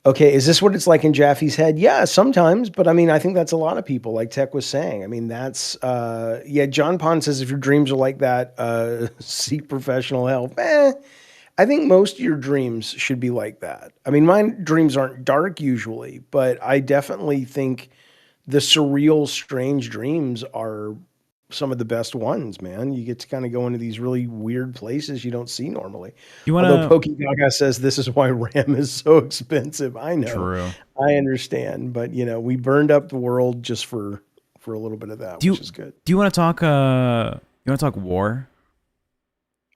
Okay, is this what it's like in Jaffe's head? Yeah, sometimes, but I mean, I think that's a lot of people, like Tech was saying. I mean, that's yeah, John Pond says if your dreams are like that, seek professional help. I think most of your dreams should be like that. I mean, my dreams aren't dark usually, but I definitely think the surreal, strange dreams are some of the best ones, man. You get to kind of go into these really weird places you don't see normally. You want Although to? Pokey Gaga says this is why RAM is so expensive. I know. True. I understand. But, we burned up the world just for a little bit of that, which is good. Do you want to talk? You want to talk war?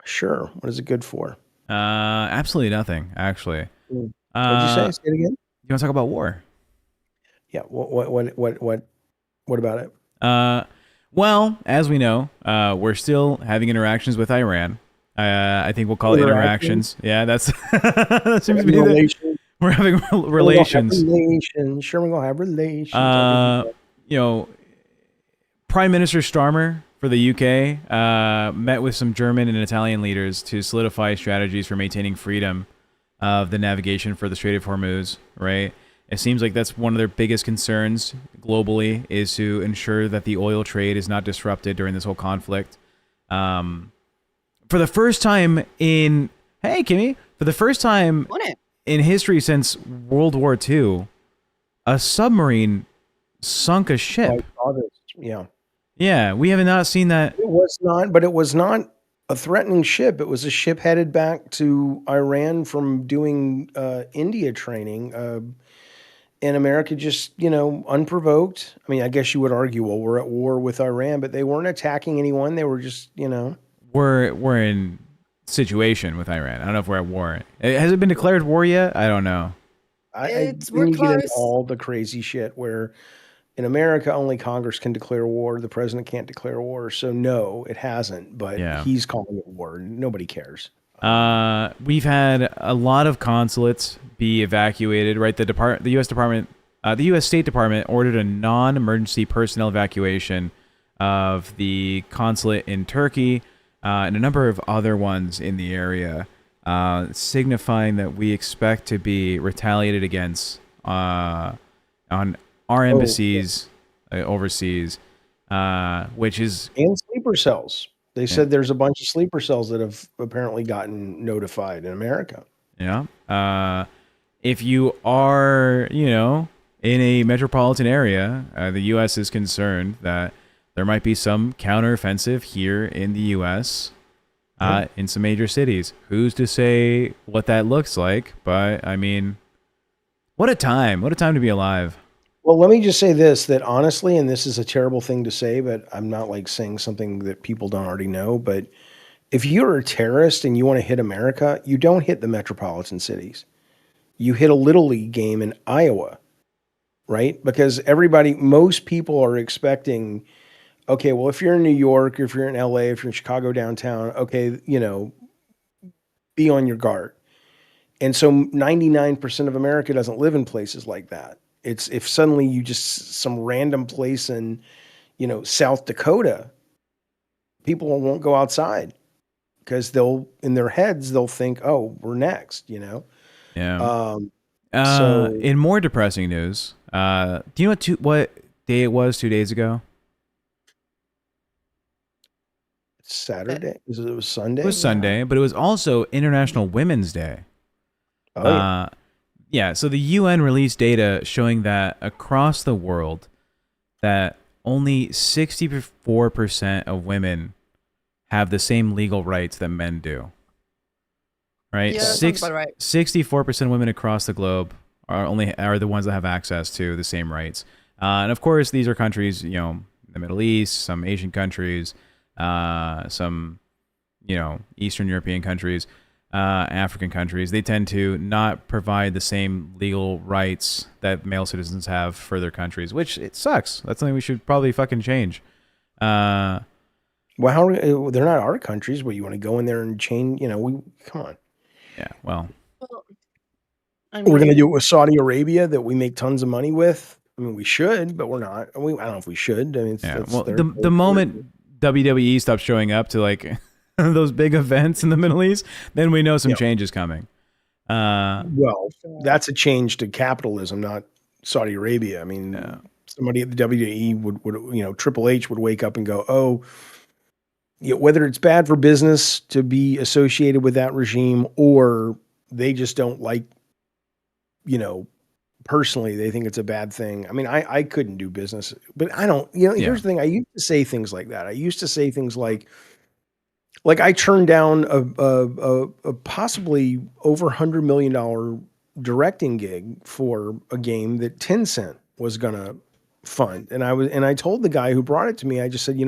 Sure. What is it good for? Absolutely nothing. Actually. What'd you say? Say it again. You want to talk about war? Yeah. What about it? Well, as we know, we're still having interactions with Iran. I think we'll call it interactions. Yeah, that's that seems to be we're having relations. Sure, we're gonna have relations. Prime Minister Starmer for the UK met with some German and Italian leaders to solidify strategies for maintaining freedom of the navigation for the Strait of Hormuz. Right. It seems like that's one of their biggest concerns globally is to ensure that the oil trade is not disrupted during this whole conflict. For the first time in in history since World War II, a submarine sunk a ship. Yeah. Yeah, we have not seen that. It was not a threatening ship. It was a ship headed back to Iran from doing India training. And America just, unprovoked. I mean, I guess you would argue, well, we're at war with Iran, but they weren't attacking anyone. They were just, We're in situation with Iran. I don't know if we're at war. Has it been declared war yet? I don't know. We're close. Get into all the crazy shit where in America, only Congress can declare war. The president can't declare war. So no, it hasn't, but he's calling it war. Nobody cares. We've had a lot of consulates be evacuated, right? The U.S. State Department ordered a non-emergency personnel evacuation of the consulate in Turkey and a number of other ones in the area, signifying that we expect to be retaliated against on our embassies overseas, which is... And sleeper cells. They said there's a bunch of sleeper cells that have apparently gotten notified in America. Yeah. If you are, in a metropolitan area, the U.S. is concerned that there might be some counteroffensive here in the U.S. In some major cities. Who's to say what that looks like? But, I mean, what a time. What a time to be alive. Well, let me just say this, that honestly, and this is a terrible thing to say, but I'm not like saying something that people don't already know, but if you're a terrorist and you want to hit America, you don't hit the metropolitan cities. You hit a Little League game in Iowa, right? Because most people are expecting, okay, well, if you're in New York, or if you're in LA, if you're in Chicago downtown, okay, be on your guard. And so 99% of America doesn't live in places like that. It's if suddenly you just some random place in, South Dakota, people won't go outside because in their heads, they'll think, oh, we're next, Yeah. So in more depressing news, do you know what day it was 2 days ago? Saturday? It was Sunday? It was Sunday, but it was also International Women's Day. Oh, yeah. Yeah, so the UN released data showing that across the world that only 64% of women have the same legal rights that men do. Right? Yeah, that sounds about right. 64% of women across the globe are the ones that have access to the same rights. And of course, these are countries, the Middle East, some Asian countries, some, Eastern European countries, African countries. They tend to not provide the same legal rights that male citizens have for their countries, which it sucks. That's something we should probably fucking change. Well, they're not our countries, but you want to go in there and change, come on. Yeah, well. We're going to do it with Saudi Arabia that we make tons of money with. I mean, we should, but we're not. I don't know if we should. I mean, the moment WWE stops showing up to like those big events in the Middle East, then we know some change is coming. Well, that's a change to capitalism, not Saudi Arabia. I mean, somebody at the WWE would Triple H would wake up and go, oh, whether it's bad for business to be associated with that regime or they just don't like, personally, they think it's a bad thing. I mean, I couldn't do business, but I don't, here's the thing. I used to say things like that. I used to say things like I turned down a possibly over $100 million directing gig for a game that Tencent was going to fund. And I told the guy who brought it to me, I just said,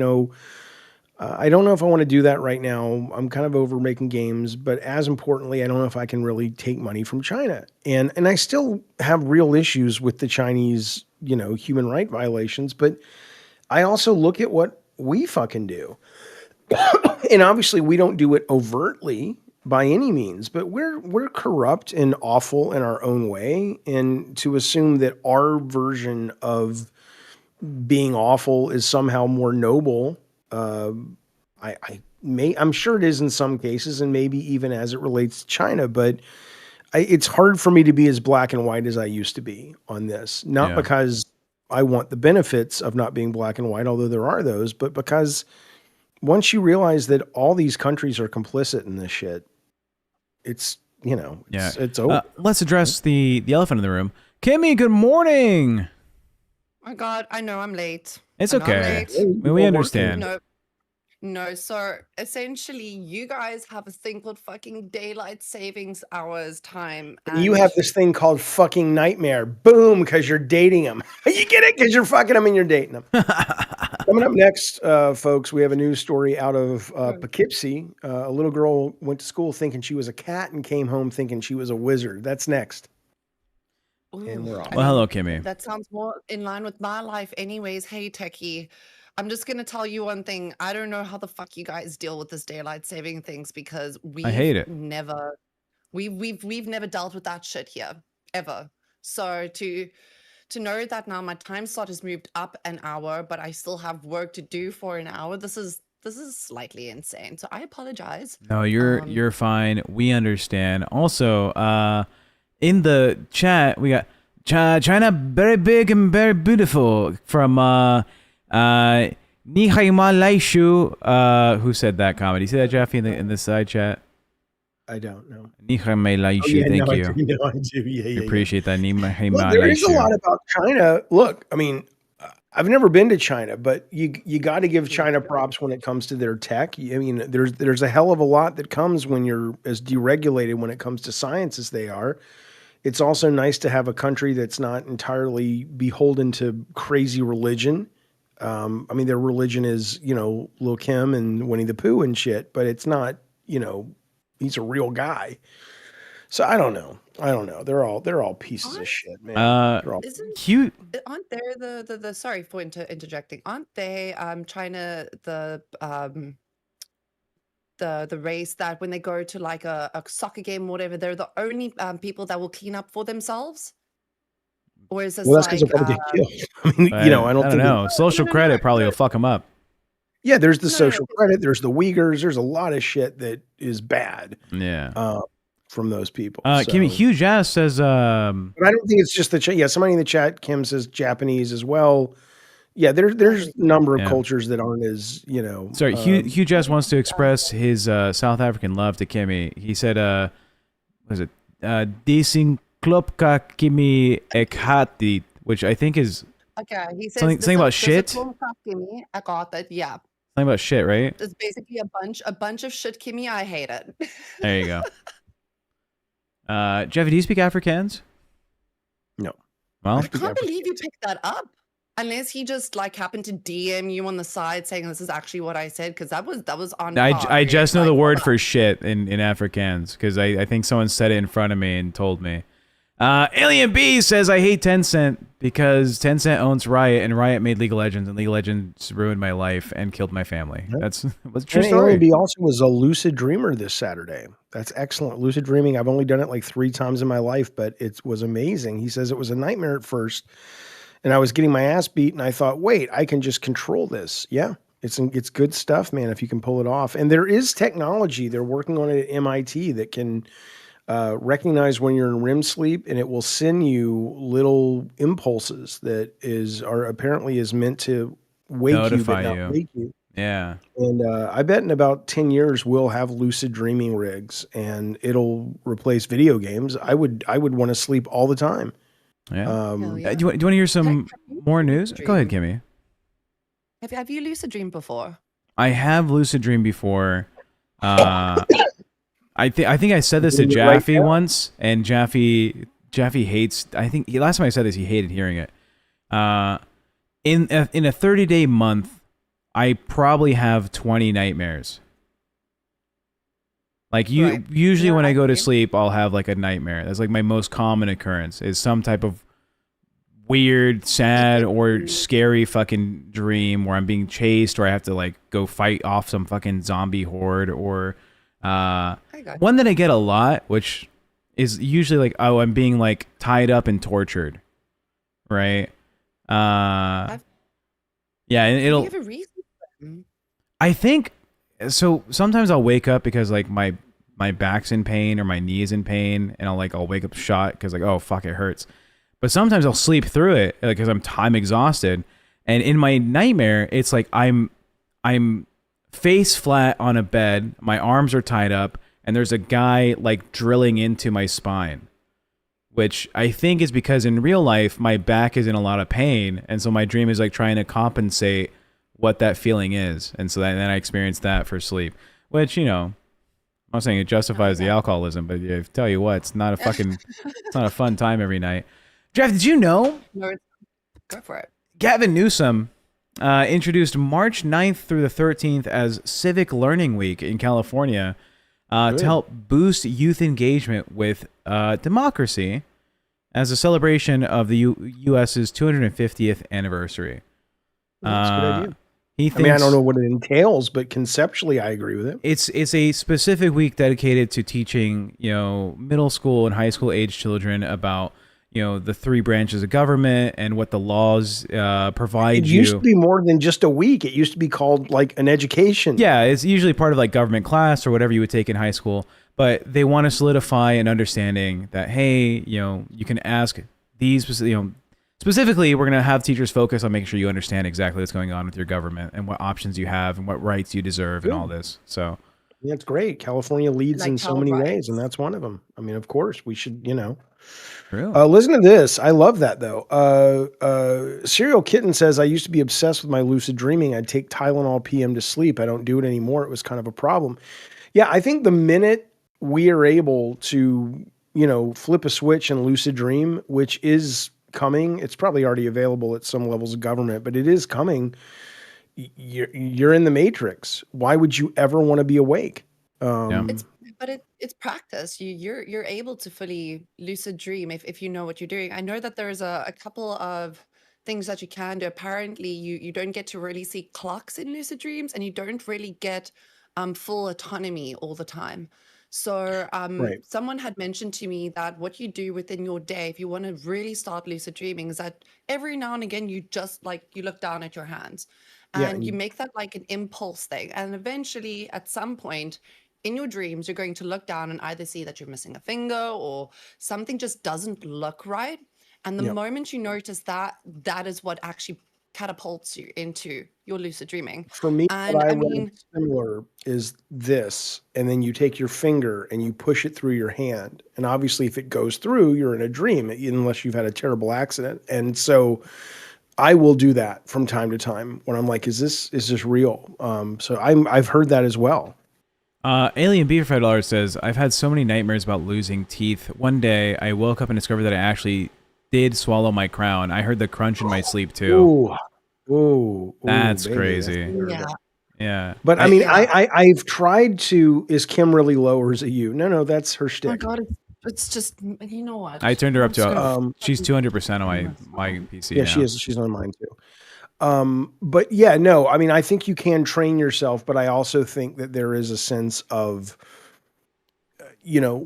I don't know if I want to do that right now. I'm kind of over making games, but as importantly, I don't know if I can really take money from China. And I still have real issues with the Chinese, human right violations, but I also look at what we fucking do. And obviously we don't do it overtly by any means, but we're corrupt and awful in our own way. And to assume that our version of being awful is somehow more noble, I'm sure it is in some cases, and maybe even as it relates to China, but it's hard for me to be as black and white as I used to be on this. Not because I want the benefits of not being black and white, although there are those, but because once you realize that all these countries are complicit in this shit, it's it's over. Let's address the elephant in the room. Kimmy, good morning. Oh my God, I know I'm late. It's okay. We understand. No, so essentially you guys have a thing called fucking daylight savings hours time. And you have this thing called fucking nightmare. Boom, because you're dating them. You get it? Because you're fucking them and you're dating them. Coming up next, folks, we have a news story out of Poughkeepsie. A little girl went to school thinking she was a cat and came home thinking she was a wizard. That's next. And we're off. Well, hello, Kimmy. That sounds more in line with my life anyways. Hey, Techie. I'm just going to tell you one thing. I don't know how the fuck you guys deal with this daylight saving things because I hate it. We've never dealt with that shit here ever. So to know that now my time slot has moved up an hour, but I still have work to do for an hour. This is slightly insane. So I apologize. No, you're fine. We understand. Also, in the chat, we got China very big and very beautiful from Nihai Laishu, who said that comment? You see that, Jaffe, in the side chat? I don't know. Nihai Laishu, thank you. I do. Yeah. Appreciate that. Nihai Laishu. There is a lot about China. Look, I mean, I've never been to China, but you got to give China props when it comes to their tech. I mean, there's a hell of a lot that comes when you're as deregulated when it comes to science as they are. It's also nice to have a country that's not entirely beholden to crazy religion. I mean, their religion is, Lil Kim and Winnie the Pooh and shit, but it's not, he's a real guy. So I don't know. They're all pieces of shit, man. They're all cute. Aren't there the sorry for interjecting? Aren't they China the race that when they go to like a soccer game or whatever, they're the only people that will clean up for themselves? Or is this that's because they'll probably get killed. I mean, I don't know. Social credit probably will fuck them up. Yeah, there's the social credit. There's the Uyghurs. There's a lot of shit that is bad. Yeah. From those people. Kimmy, Huge Ass says. But I don't think it's just somebody in the chat, Kim says Japanese as well. Yeah, there's a number of Yeah. cultures that aren't as, you know. Sorry, Hugh Jess wants to express his South African love to Kimmy. He said, what is it? Dising klopka Kimmy ekhati, which I think is Okay, he says something about shit. I got that. Yeah, Something about shit, right? it's basically a bunch of shit, Kimmy. I hate it. There you go. Jeffy, do you speak Afrikaans? No. Well, I can't believe you picked that up. Unless he just like happened to DM you on the side saying this is actually what I said, because that was on. I just know the word for shit in Afrikaans because I think someone said it in front of me and told me. Alien B says I hate Tencent because Tencent owns Riot and Riot made League of Legends and League of Legends ruined my life and killed my family. Yeah. That's a true And story. Alien B also was a lucid dreamer this Saturday. That's excellent. Lucid dreaming. I've only done it like 3 times in my life, but it was amazing. He says it was a nightmare at first, and I was getting my ass beat, and I thought, wait, I can just control this. Yeah, it's good stuff, man. If you can pull it off, and there is technology. They're working on it at MIT that can recognize when you're in REM sleep, and it will send you little impulses that are apparently meant to wake Notify you, but you. not wake you. Yeah. And I bet in about 10 years we'll have lucid dreaming rigs, and it'll replace video games. I would want to sleep all the time. Yeah. Hell yeah. Do you want to hear some Have you more news? lucid Go ahead, dreamed? Kimmy. Have you lucid dreamed before? I have lucid dream before. I think I said this to Doing it right Jaffe now? once, and Jaffe hates. I think last time I said this, he hated hearing it. In a 30-day month, I probably have 20 nightmares. Like Right. usually Yeah, when I I go to agree. sleep, I'll have like a nightmare. That's like my most common occurrence is some type of weird, sad, or scary fucking dream where I'm being chased or I have to like go fight off some fucking zombie horde or I got one that I get a lot, which is usually like, oh, I'm being like tied up and tortured, right? Yeah, and Do you it'll. have a reason for them? I think so. Sometimes I'll wake up because like my back's in pain or my knee is in pain, and I'll wake up shot because like, oh fuck, it hurts. But sometimes I'll sleep through it because I'm exhausted, and in my nightmare, it's like I'm face flat on a bed, my arms are tied up, and there's a guy like drilling into my spine, which I think is because in real life my back is in a lot of pain, and so my dream is like trying to compensate what that feeling is, and so then I experience that for sleep, which, you know, I'm not saying it justifies the alcoholism, but I tell you what, it's not a fun time every night. Jeff, did you know No, go for it. Gavin Newsom introduced March 9th through the 13th as Civic Learning Week in California to help boost youth engagement with democracy as a celebration of the U.S.'s 250th anniversary. That's a good idea. He I thinks, mean, I don't know what it entails, but conceptually, I agree with it. It's a specific week dedicated to teaching, you know, middle school and high school age children about, you know, the 3 branches of government and what the laws provide It used to be more than just a week. It used to be called like an education. Yeah, it's usually part of like government class or whatever you would take in high school. But they want to solidify an understanding that, hey, you know, you can ask these, you know, specifically, we're going to have teachers focus on making sure you understand exactly what's going on with your government and what options you have and what rights you deserve and all this. So Yeah, it's great. California leads Like in so Cal many rights. ways, and that's one of them. I mean, of course, we should, you know. true. Listen to this. I love that, though. Serial Kitten says, I used to be obsessed with my lucid dreaming. I'd take Tylenol PM to sleep. I don't do it anymore. It was kind of a problem. Yeah, I think the minute we are able to, you know, flip a switch and lucid dream, which is coming, it's probably already available at some levels of government, but it is coming. You're in the matrix. Why would you ever want to be awake? It's practice. You're able to fully lucid dream if you know what you're doing. I know that there's a couple of things that you can do. Apparently, you don't get to really see clocks in lucid dreams, and you don't really get full autonomy all the time. So Right. someone had mentioned to me that what you do within your day, if you want to really start lucid dreaming, is that every now and again you just like you look down at your hands Yeah, and you make that like an impulse thing. And eventually at some point in your dreams, you're going to look down and either see that you're missing a finger or something just doesn't look right. And the Yep. moment you notice that, that is what actually catapults you into your lucid dreaming. For me, And what I I read mean, similar is this, and then you take your finger and you push it through your hand. And obviously, if it goes through, you're in a dream, unless you've had a terrible accident. And so I will do that from time to time when I'm like, is this real? So I've heard that as well. Alien Beaver $5 says, I've had so many nightmares about losing teeth. One day, I woke up and discovered that I actually did swallow my crown. I heard the crunch in my sleep, too. Ooh, That's baby, crazy. yeah. Yeah. But I mean, Yeah. I've tried to. Is Kim really low or is it you? No, that's her Oh my shtick. God, it's just, you know what? I turned her up I'm just gonna to, she's fucking 200% on kill my myself. PC Yeah, now. she is. She's on mine too. But yeah, no, I mean, I think you can train yourself, but I also think that there is a sense of,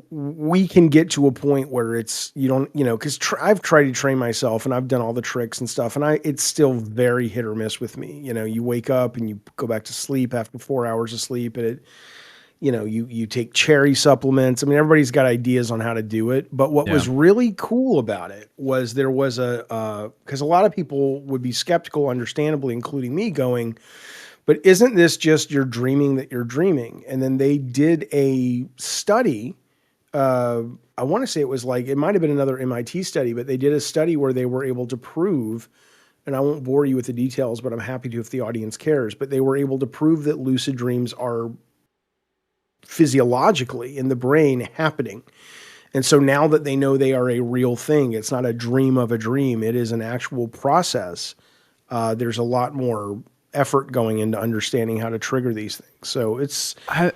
we can get to a point where it's, you don't, because I've tried to train myself and I've done all the tricks and stuff, and it's still very hit or miss with me. You wake up and you go back to sleep after 4 hours of sleep, and it, you take cherry supplements. I mean, everybody's got ideas on how to do it, but what was really cool about it was there was because a lot of people would be skeptical, understandably, including me, going, but isn't this just you're dreaming that you're dreaming? And then they did a study. I want to say it might have been another MIT study, but they did a study where they were able to prove, and I won't bore you with the details, but I'm happy to if the audience cares, but they were able to prove that lucid dreams are physiologically in the brain happening. And so now that they know they are a real thing, it's not a dream of a dream, it is an actual process. There's a lot more effort going into understanding how to trigger these things. So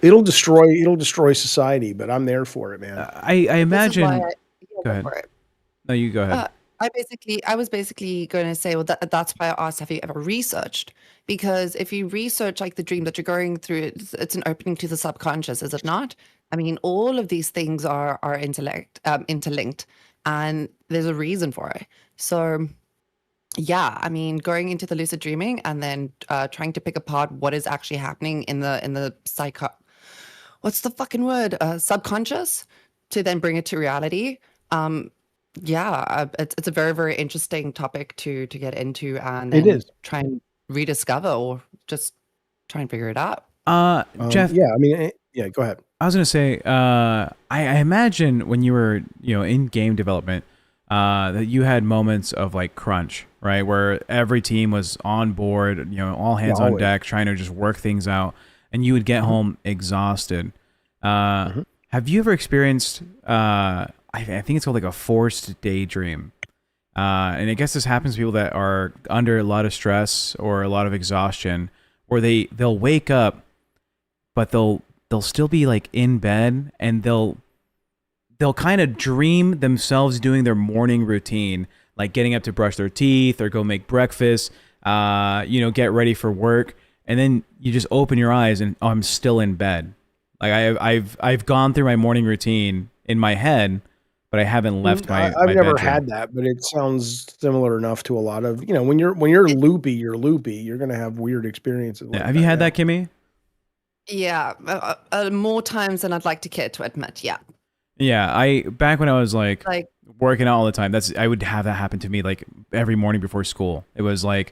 it'll destroy society, but I'm there for it, man. I imagine. This is why Go ahead. for it. No, you go ahead. I was basically going to say, well, that's why I asked, have you ever researched? Because if you research like the dream that you're going through, it's an opening to the subconscious, is it not? I mean, all of these things are interlinked, and there's a reason for it. So, yeah, I mean, going into the lucid dreaming and then trying to pick apart what is actually happening in the what's the fucking word? Subconscious, to then bring it to reality. It's a very, very interesting topic to get into and It then is. try and rediscover or just try and figure it out. Jeff. Yeah, I mean, yeah, go ahead. I was gonna say, I imagine when you were, in game development, that you had moments of like crunch, right, where every team was on board, all hands on deck, trying to just work things out, and you would get home exhausted. Have you ever experienced? I think it's called like a forced daydream, and I guess this happens to people that are under a lot of stress or a lot of exhaustion, where they'll wake up, but they'll still be like in bed, and they'll kind of dream themselves doing their morning routine, like getting up to brush their teeth or go make breakfast, get ready for work, and then you just open your eyes and I'm still in bed. Like I've gone through my morning routine in my head, but I haven't left my. I've never bedroom. had that, but it sounds similar enough to a lot of when you're loopy, you're loopy. You're gonna have weird experiences. Yeah, have you had that, Kimmy? Yeah, more times than I'd like to care to admit. Yeah. Yeah, back when I was like working out all the time, I would have that happen to me like every morning before school. It was like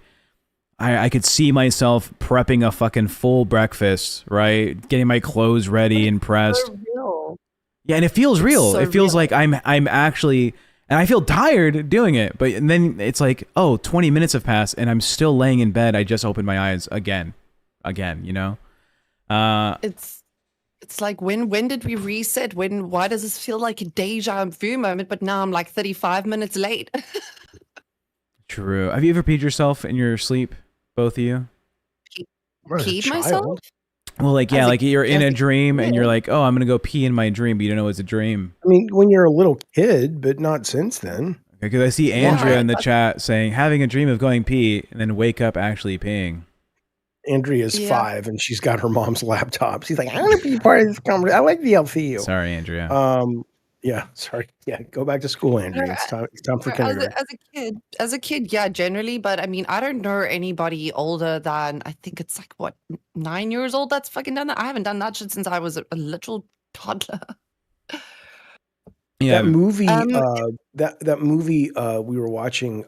I could see myself prepping a fucking full breakfast, right? Getting my clothes ready and pressed. So real. Yeah, and it feels real. So it feels real. like I'm actually, and I feel tired doing it. But then it's like, 20 minutes have passed and I'm still laying in bed. I just opened my eyes again, It's like when did we reset? Why does this feel like a deja vu moment? But now I'm like 35 minutes late. True. Have you ever peed yourself in your sleep, both of you? Peed myself? Well, like you're in a dream and you're like, oh, I'm gonna go pee in my dream, but you don't know it's a dream. I mean, when you're a little kid, but not since then. Because I see Andrea in the chat saying having a dream of going pee and then wake up actually peeing. Andrea's 5 and she's got her mom's laptop. She's like, I want to be part of this conversation. I like the LCU. Sorry, Andrea. Yeah, sorry. Yeah, go back to school, Andrea. It's time for kindergarten. As a kid, yeah, generally. But I mean, I don't know anybody older than, I think it's like, what, 9 years old that's fucking done that? I haven't done that shit since I was a literal toddler. Yeah. That movie, that movie we were watching,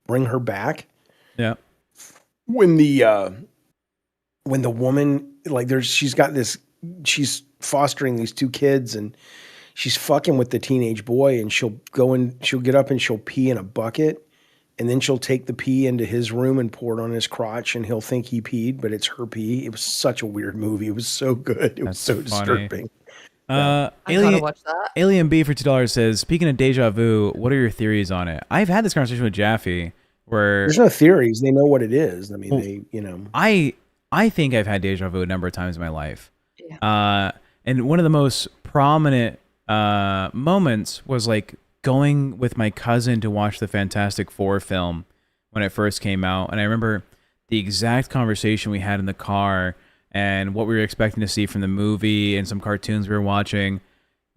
Bring Her Back. Yeah. when the woman, like, she's fostering these two kids, and she's fucking with the teenage boy, and she'll get up and she'll pee in a bucket, and then she'll take the pee into his room and pour it on his crotch, and he'll think he peed, but it's her pee. It was such a weird movie. It was so good. It was That's so funny. disturbing. Yeah. I gotta watch that. Alien B for $2 says, speaking of deja vu, what are your theories on it? I've had this conversation with Jaffe where There's no theories. They know what it is. I mean, Well, I think I've had deja vu a number of times in my life. Yeah. And one of the most prominent moments was like going with my cousin to watch the Fantastic Four film when it first came out. And I remember the exact conversation we had in the car and what we were expecting to see from the movie and some cartoons we were watching.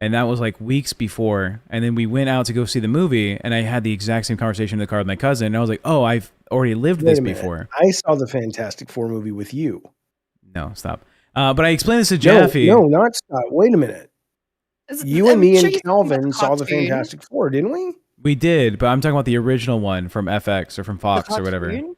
And that was like weeks before. And then we went out to go see the movie, and I had the exact same conversation in the car with my cousin. And I was like, oh, I've already lived Wait this a minute. before. I saw the Fantastic Four movie with you. No, stop. But I explained this to Jaffe. No, not stop. Wait a minute. You and I'm me sure and you've seen the Calvin saw the cartoon. Fantastic Four, didn't we? We did, but I'm talking about the original one from FX or from The Fox or whatever. cartoon?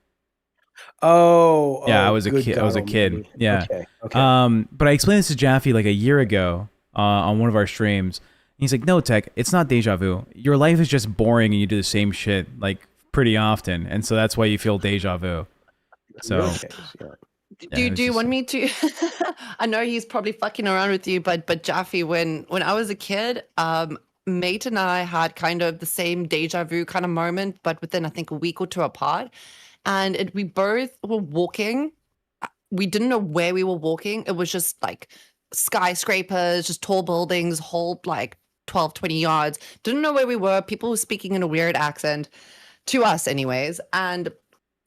Oh, Yeah, I was a good kid. I God was a kid. almighty. Yeah. Okay. But I explained this to Jaffe like a year ago on one of our streams. He's like, "No, Tech, it's not deja vu. Your life is just boring, and you do the same shit like pretty often, and so that's why you feel deja vu." So, Okay, yeah. Do it's you just- want me to? I know he's probably fucking around with you, but Jaffe, when I was a kid, Mate and I had kind of the same deja vu kind of moment, but within I think a week or two apart, and we both were walking. We didn't know where we were walking. It was just like skyscrapers, just tall buildings, whole like 12, 20 yards. Didn't know where we were. People were speaking in a weird accent to us anyways. And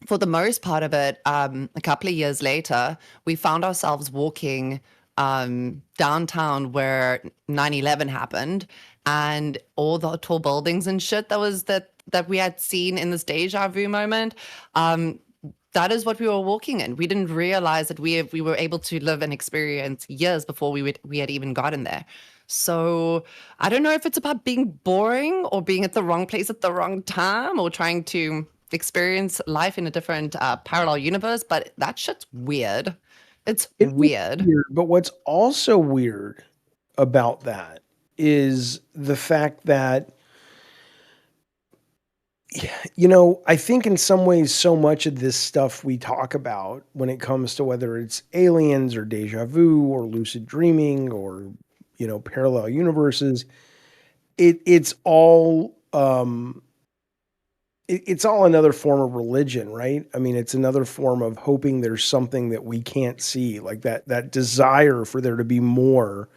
for the most part of it, a couple of years later, we found ourselves walking downtown where 9/11 happened, and all the tall buildings and shit that we had seen in this deja vu moment. That is what we were walking in. We didn't realize that we were able to live and experience years before we had even gotten there. So I don't know if it's about being boring or being at the wrong place at the wrong time or trying to experience life in a different parallel universe, but that shit's weird. It's It is weird. But what's also weird about that is the fact that, I think in some ways, so much of this stuff we talk about when it comes to whether it's aliens or deja vu or lucid dreaming or, parallel universes, it's all it's all another form of religion, right? I mean, it's another form of hoping there's something that we can't see, like that desire for there to be more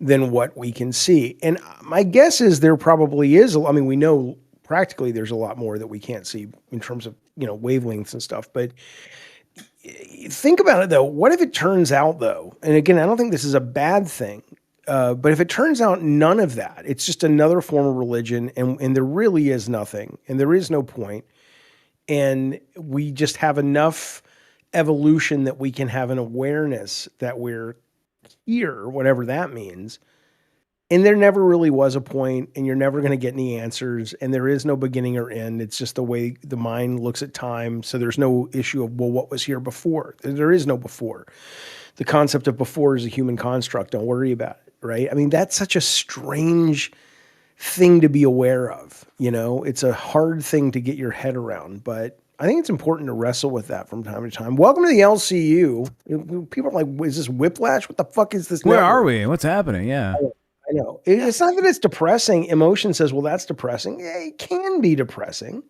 than what we can see. And my guess is there probably is. I mean, we know practically there's a lot more that we can't see in terms of, wavelengths and stuff. But think about it, though. What if it turns out, though, and again, I don't think this is a bad thing, but if it turns out none of that, it's just another form of religion, and there really is nothing, and there is no point, and we just have enough evolution that we can have an awareness that we're here, whatever that means. And there never really was a point, and you're never going to get any answers, and there is no beginning or end. It's just the way the mind looks at time. So there's no issue of, well, what was here before? There is no before. The concept of before is a human construct. Don't worry about it, right? I mean, that's such a strange thing to be aware of. It's a hard thing to get your head around, but I think it's important to wrestle with that from time to time. Welcome to the LCU. People are like, is this whiplash? What the fuck is this? Where network? are we? What's happening? Yeah. I know. It's not that it's depressing. Emotion says, well, that's depressing. Yeah, it can be depressing,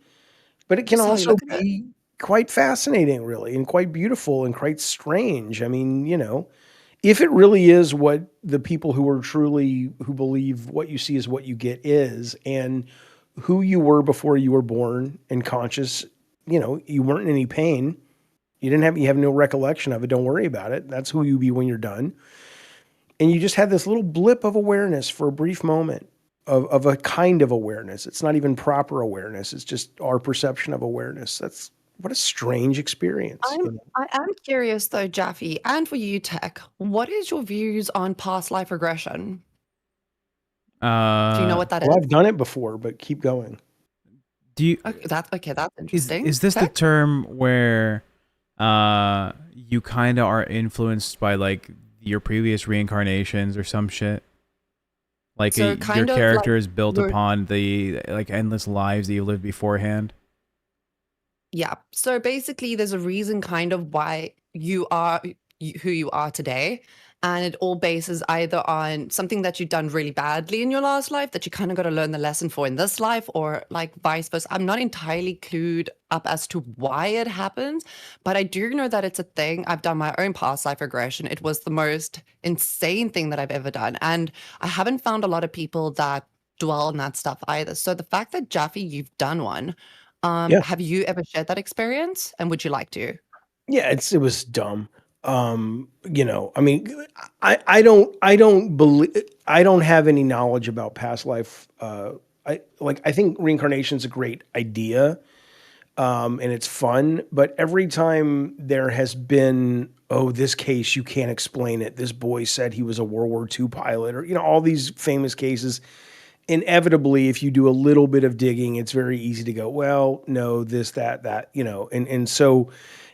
but it can That's how you also look at it. be quite fascinating, really, and quite beautiful and quite strange. I mean, if it really is what the people who believe what you see is what you get is, and who you were before you were born and conscious, you weren't in any pain. You have no recollection of it. Don't worry about it. That's who you be when you're done. And you just had this little blip of awareness for a brief moment of a kind of awareness. It's not even proper awareness. It's just our perception of awareness. What a strange experience. I am curious though, Jaffe, and for you, Tech, what is your views on past life regression? Do you know what that is? Well, I've done it before, but keep going. Do you That's interesting. is this the Okay. term where you kind of are influenced by like your previous reincarnations or some shit? Like So your kind of like character is built your upon the like endless lives that you lived beforehand. Yeah. So basically, there's a reason kind of why you are who you are today. And it all bases either on something that you've done really badly in your last life that you kind of got to learn the lesson for in this life, or like vice versa. I'm not entirely clued up as to why it happens, but I do know that it's a thing. I've done my own past life regression. It was the most insane thing that I've ever done. And I haven't found a lot of people that dwell on that stuff either. So the fact that Jaffe, you've done one, Yeah. have you ever shared that experience, and would you like to? Yeah, it was dumb. I mean, I don't believe, I don't have any knowledge about past life. I think reincarnation is a great idea, and it's fun. But every time there has been, oh, this case you can't explain it. This boy said he was a World War II pilot, or all these famous cases. Inevitably, if you do a little bit of digging, it's very easy to go, well, no, this, that, and so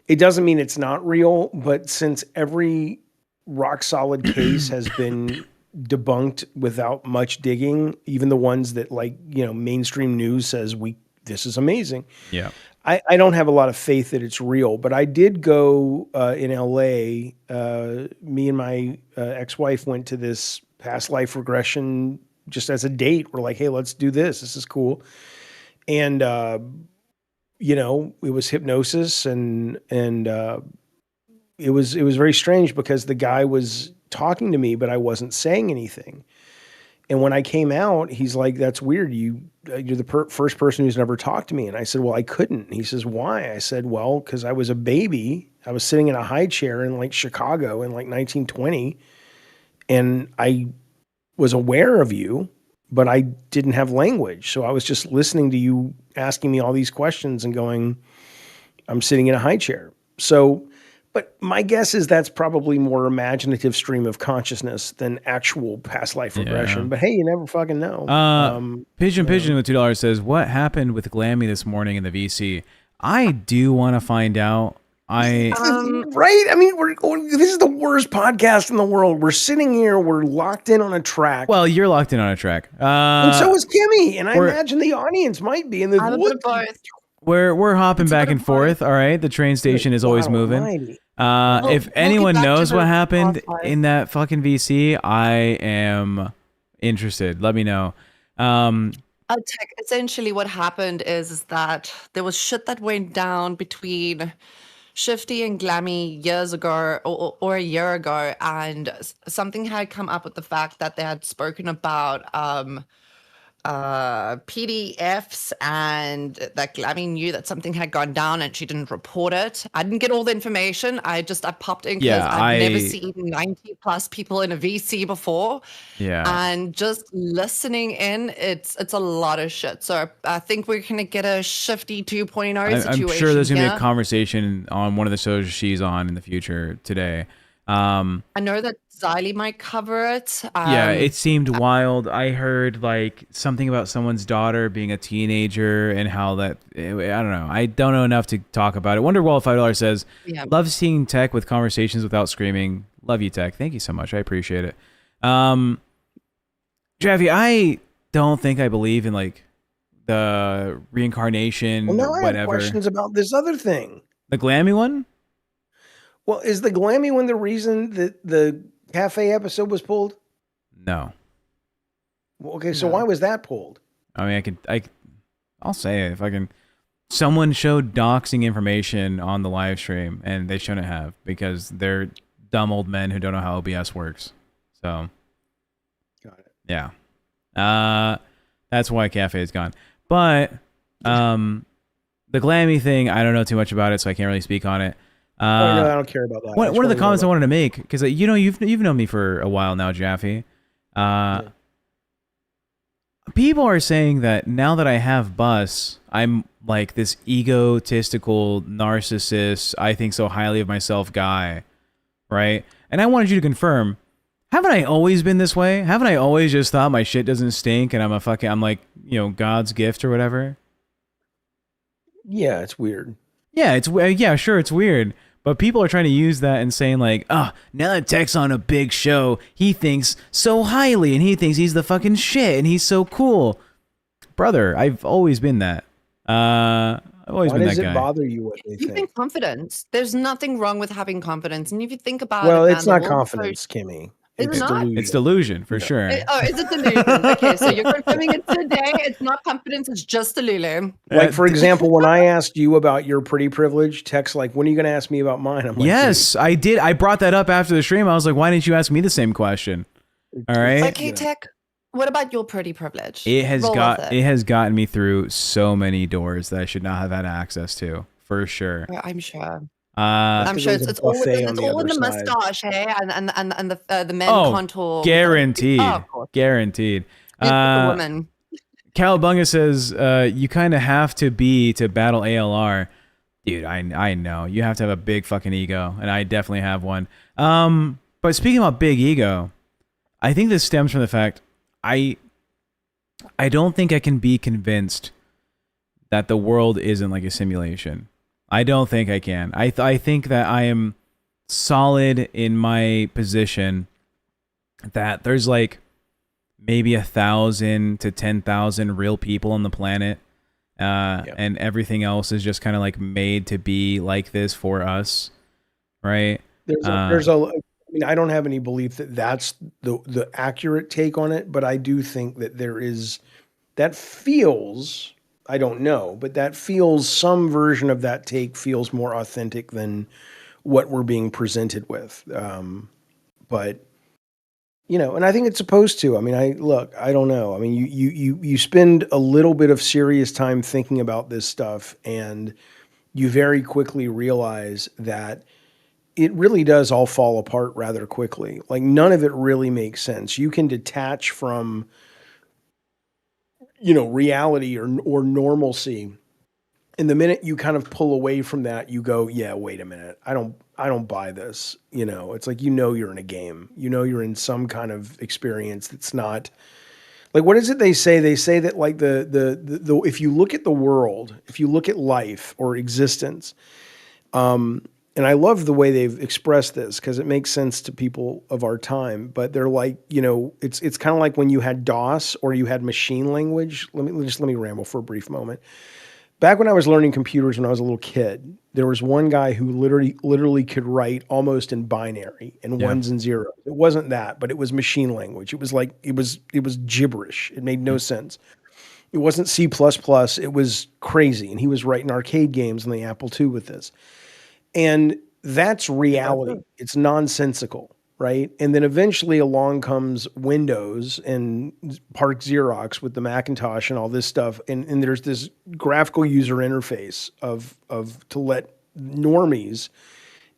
it doesn't mean it's not real, but since every rock solid case has been debunked without much digging, even the ones that mainstream news says this is amazing. Yeah. I don't have a lot of faith that it's real, but I did go in LA. Me and my ex-wife went to this past life regression just as a date. We're like, hey, let's do this. This is cool. And, it was hypnosis and it was very strange because the guy was talking to me, but I wasn't saying anything. And when I came out, he's like, that's weird. You're the first person who's never talked to me. And I said, well, I couldn't. And he says, why? I said, well, because I was a baby. I was sitting in a high chair in like Chicago in like 1920. And I was aware of you, but I didn't have language. So I was just listening to you asking me all these questions and going, I'm sitting in a high chair. So, but my guess is that's probably more imaginative stream of consciousness than actual past life regression. Yeah. But hey, you never fucking know. Pigeon with $2 says, what happened with Glammy this morning in the VC? I do want to find out. Right? I mean, this is the worst podcast in the world. We're sitting here, we're locked in on a track. Well, you're locked in on a track. And so is Kimmy. And I imagine the audience might be. And I'm a bit of both. We're hopping back and forth. All right. The train station is always moving. If anyone knows what happened in that fucking VC, I am interested. Let me know. Essentially what happened is that there was shit that went down between Shifty and Glammy years ago or a year ago, and something had come up with the fact that they had spoken about PDFs, and that Glammy knew that something had gone down and she didn't report it. I didn't get all the information. I popped in because I've never seen 90 plus people in a VC before. Yeah. And just listening in, it's a lot of shit. So I think we're going to get a Shifty 2.0 situation. I'm sure there's going to be a conversation on one of the shows she's on in the future today. I know that Xylee might cover it. Yeah, it seemed wild. I heard like something about someone's daughter being a teenager and how that, I don't know. I don't know enough to talk about it. Wonderwall $5 says, love seeing Tech with conversations without screaming. Love you, Tech. Thank you so much. I appreciate it. Jaffe, I don't think I believe in like the reincarnation, well, now I whatever. have questions about this other thing. The Glammy one? Well, is the Glammy one the reason that the cafe episode was pulled? No. Well, okay, so why was that pulled? I mean, I'll say it if I can. Someone showed doxing information on the live stream, and they shouldn't have because they're dumb old men who don't know how OBS works. So, got it. Yeah, that's why cafe is gone. But the Glammy thing, I don't know too much about it, so I can't really speak on it. No, I don't care about that. One of the comments I wanted to make, because you've known me for a while now, Jaffe. People are saying that now that I have Bus, I'm like this egotistical narcissist, I think so highly of myself guy, right? And I wanted you to confirm, haven't I always been this way? Haven't I always just thought my shit doesn't stink and I'm like, God's gift or whatever? Yeah, it's weird. Yeah, yeah, sure, it's weird, but people are trying to use that and saying like, oh, now that Tech's on a big show, he thinks so highly, and he thinks he's the fucking shit, and he's so cool. Brother, I've always been that. I've always Why been does that it guy. bother you what they Keeping think? confidence. There's nothing wrong with having confidence. And if you think about Well, it, it's man, the not world is so. confidence, Kimmy. Is it It's not? It's delusion. delusion for No. sure. Oh, is it delusion? Okay, so you're confirming it today. It's not confidence, it's just delulu. Like, for example, when I asked you about your pretty privilege, Tech's like, when are you going to ask me about mine? I'm like, Yes, I did. I brought that up after the stream. I was like, why didn't you ask me the same question? All right. Okay, Tech, what about your pretty privilege? It has Roll with it has gotten me through so many doors that I should not have had access to, for sure. I'm sure. Uh, I'm sure there's a it's all buffet on it's the all in other the side. mustache, hey, and the men oh, contour. guaranteed, Oh, of course. guaranteed. The woman. Calabunga says, you kind of have to be to battle ALR. Dude, I know. You have to have a big fucking ego, and I definitely have one. But speaking about big ego, I think this stems from the fact I don't think I can be convinced that the world isn't like a simulation. I don't think I can. I think that I am solid in my position that there's like maybe 1,000 to 10,000 real people on the planet, and everything else is just kind of like made to be like this for us, right? I mean, I don't have any belief that that's the accurate take on it, but I do think that that feels, I don't know, but that feels, some version of that take feels more authentic than what we're being presented with. But and I think it's supposed to. I mean, I don't know. I mean, you spend a little bit of serious time thinking about this stuff, and you very quickly realize that it really does all fall apart rather quickly. Like, none of it really makes sense. You can detach from, reality or normalcy. And the minute you kind of pull away from that, you go, yeah, wait a minute. I don't buy this. It's like, you're in a game, you're in some kind of experience that's not like, what is it they say? They say that like the if you look at the world, if you look at life or existence, and I love the way they've expressed this because it makes sense to people of our time. But they're like, it's kind of like when you had DOS or you had machine language. Let me ramble for a brief moment. Back when I was learning computers when I was a little kid, there was one guy who literally could write almost in binary and ones and zeros. It wasn't that, but it was machine language. It was like it was gibberish. It made no sense. It wasn't C++. It was crazy, and he was writing arcade games on the Apple II with this. And that's reality. It's nonsensical, right? And then eventually along comes Windows and Park Xerox with the Macintosh and all this stuff. And there's this graphical user interface of to let normies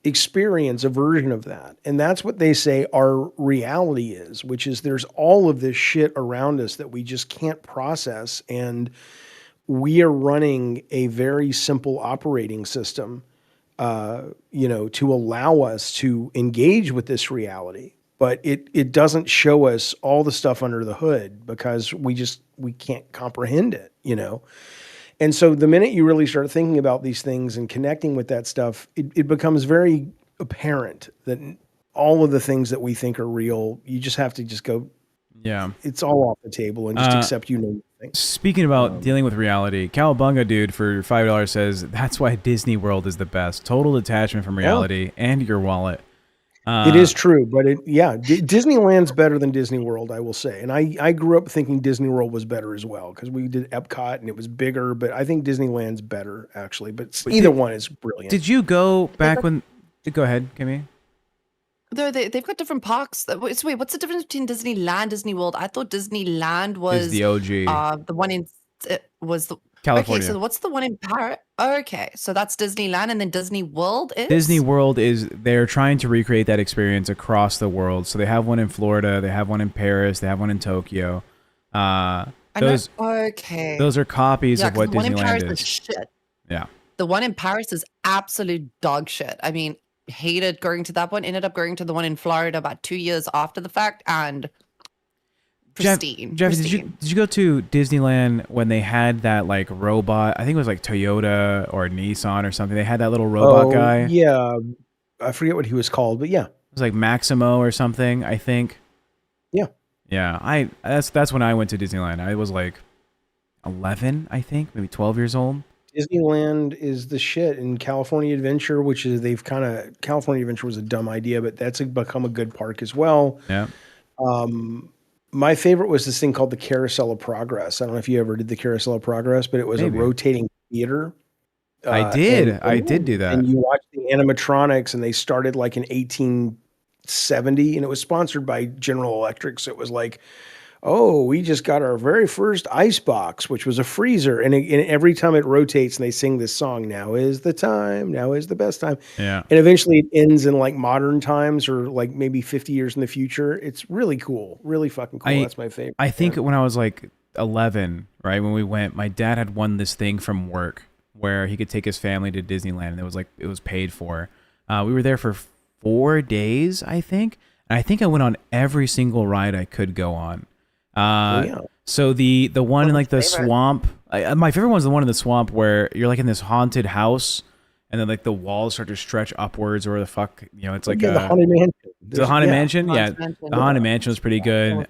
experience a version of that. And that's what they say our reality is, which is there's all of this shit around us that we just can't process. And we are running a very simple operating system to allow us to engage with this reality, but it doesn't show us all the stuff under the hood because we can't comprehend it, And so the minute you really start thinking about these things and connecting with that stuff, it becomes very apparent that all of the things that we think are real, you just have to just go, yeah, it's all off the table and just accept nothing. Speaking about dealing with reality, Cowabunga dude for $5 says that's why Disney World is the best. Total detachment from reality and your wallet. It is true, but Disneyland's better than Disney World, I will say. And I grew up thinking Disney World was better as well because we did Epcot and it was bigger. But I think Disneyland's better actually. But either one is brilliant. Did you go back when? Go ahead, Kimmy. They've got different parks. Wait, what's the difference between Disneyland, Disney World? I thought Disneyland was the OG. The one in was the California. Okay, so what's the one in Paris? Okay, so that's Disneyland, and then Disney World is Disney World is they're trying to recreate that experience across the world. So they have one in Florida, they have one in Paris, they have one in Tokyo. Those are copies of what the one in Paris Disneyland is. Shit. Yeah, the one in Paris is absolute dog shit. I mean, hated going to that one. Ended up going to the one in Florida about 2 years after the fact, and pristine. Jeff, pristine. did you go to Disneyland when they had that like robot? I think it was like Toyota or Nissan or something. They had that little robot guy. It yeah. I forget what he was called, but yeah. was like Maximo or something, I think. Yeah. Yeah, that's when I went to Disneyland. I was like 11, I think, maybe 12 years old. Disneyland is the shit, and California Adventure, which is California Adventure was a dumb idea, but that's become a good park as well. Yeah. My favorite was this thing called the Carousel of Progress. I don't know if you ever did the Carousel of Progress, but it was Maybe. a rotating theater. I did do that. And you watch the animatronics, and they started like in 1870, and it was sponsored by General Electric. So it was like, oh, we just got our very first ice box, which was a freezer. And every time it rotates and they sing this song, now is the time, now is the best time. Yeah. And eventually it ends in like modern times or like maybe 50 years in the future. It's really cool. Really fucking cool. That's my favorite. I think when I was like 11, right, when we went, my dad had won this thing from work where he could take his family to Disneyland, and it was paid for. We were there for 4 days, I think. And I think I went on every single ride I could go on. So the one in like the swamp, my favorite one's the one in the swamp where you're like in this haunted house, and then like the walls start to stretch upwards, or the fuck, it's like the Haunted Mansion. The Haunted Mansion, yeah. The Haunted Mansion was pretty good.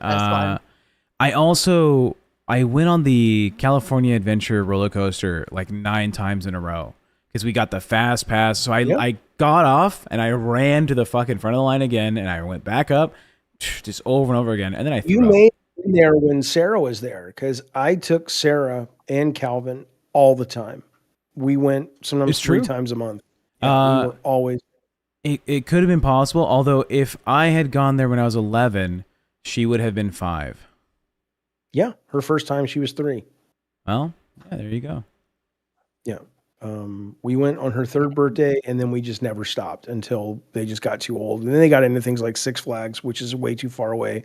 I went on the California Adventure roller coaster like 9 times in a row because we got the fast pass. So I got off and I ran to the fucking front of the line again, and I went back up just over and over again, and then I threw up. May have been there when Sarah was there, because I took Sarah and Calvin all the time. We went sometimes 3 times a month. Yeah, we were always. It could have been possible, although if I had gone there when I was 11, she would have been 5. Yeah, her first time she was 3. Well, yeah, there you go. Yeah. We went on her 3rd birthday, and then we just never stopped until they just got too old. And then they got into things like Six Flags, which is way too far away.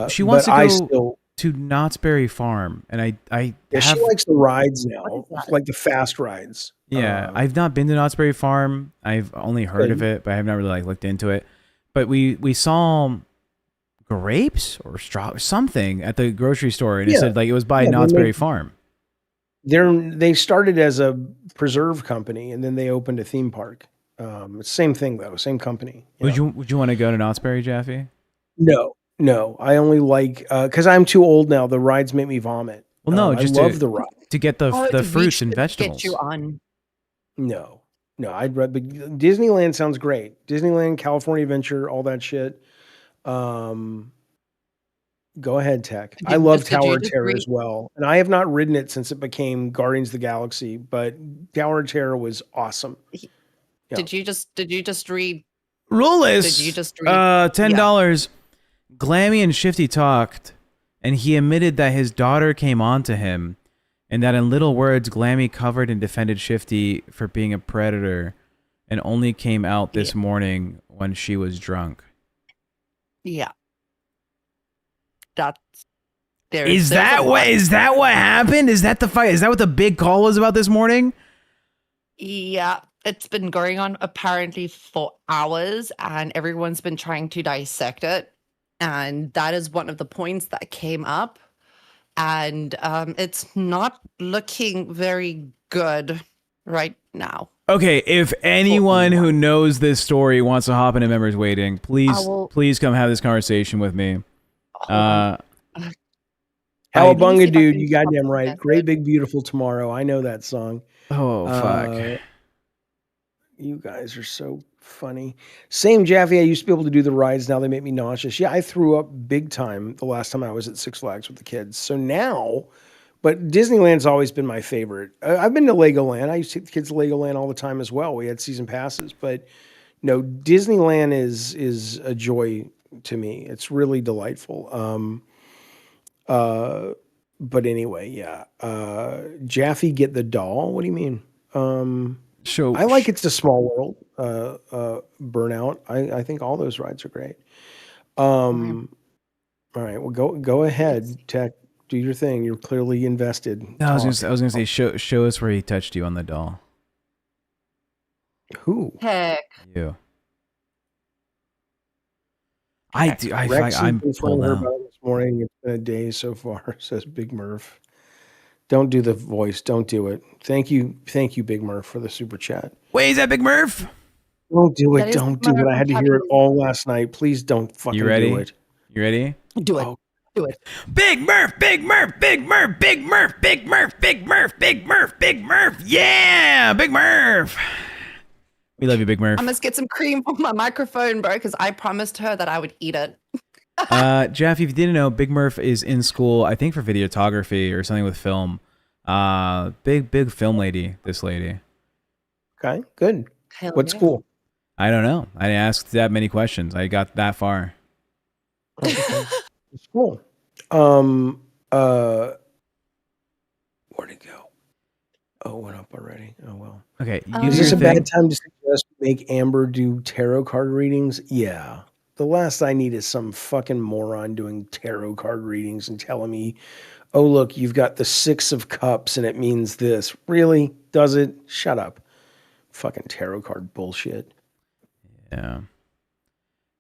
She wants to go to Knott's Berry Farm, and she likes the rides now, like the fast rides. Yeah, I've not been to Knott's Berry Farm. I've only heard of it, but I have not really like looked into it. But we saw grapes or something at the grocery store, and it said like it was by Knott's Berry Farm. They started as a preserve company, and then they opened a theme park. Same thing though, same company. Would you want to go to Knott's Berry, Jaffe? No. I only like because I'm too old now. The rides make me vomit. Well, no, just I love the ride to get the fruits and vegetables. Get you on. No, I'd rather. Disneyland sounds great. Disneyland, California Adventure, all that shit. Go ahead, Tech. I love Tower of Terror as well, and I have not ridden it since it became Guardians of the Galaxy. But Tower of Terror was awesome. Yeah. Did you just read? Rule list. Did you just read? $10. Glammy and Shifty talked, and he admitted that his daughter came on to him, and that in little words, Glammy covered and defended Shifty for being a predator, and only came out this morning when she was drunk. Yeah. That's there. Is that what happened? Is that the fight? Is that what the big call was about this morning? Yeah, it's been going on apparently for hours, and everyone's been trying to dissect it. And that is one of the points that came up. And it's not looking very good right now. Okay, if anyone who knows this story wants to hop into members waiting, please come have this conversation with me. Cowabunga, dude, you goddamn right. Great Big Beautiful Tomorrow. I know that song. Oh, fuck. You guys are so funny. Same, Jaffe. I used to be able to do the rides. Now they make me nauseous. Yeah, I threw up big time the last time I was at Six Flags with the kids. So now, but Disneyland's always been my favorite. I've been to Legoland. I used to take the kids to Legoland all the time as well. We had season passes. But no, Disneyland is a joy to me. It's really delightful. But anyway, yeah. Jaffe get the doll. What do you mean? I like It's a Small World. Burnout. I think all those rides are great. All right. Well, go ahead, Tech. Do your thing. You're clearly invested. No, I was gonna say show us where he touched you on the doll. Who? Heck. You. I'm pulled out. morning. It's been a day so far, says Big Murph. Don't do the voice. Don't do it. Thank you, Big Murph, for the super chat. Wait, is that Big Murph? Don't do That it. is Don't do it. I had to hear it all last night. Please don't fucking You ready? do it. You ready? Do it. Oh. Do it. Big Murph, Big Murph, Big Murph, Big Murph, Big Murph, Big Murph, Big Murph, Big Murph. Yeah, Big Murph. We love you, Big Murph. I must get some cream for my microphone, bro, because I promised her that I would eat it. Jaffe, if you didn't know, Big Murph is in school, I think for videography or something with film. Big film lady, this lady. Okay, good. Hell What yeah. school? I don't know. I didn't ask that many questions. I got that far. School. Where'd it go? Oh, it went up already. Oh well. Okay, you Um, do Is your this a thing. bad time to suggest make Amber do tarot card readings? Yeah. The last I need is some fucking moron doing tarot card readings and telling me, oh, look, you've got the 6 of Cups and it means this. Really? Does it? Shut up. Fucking tarot card bullshit. Yeah.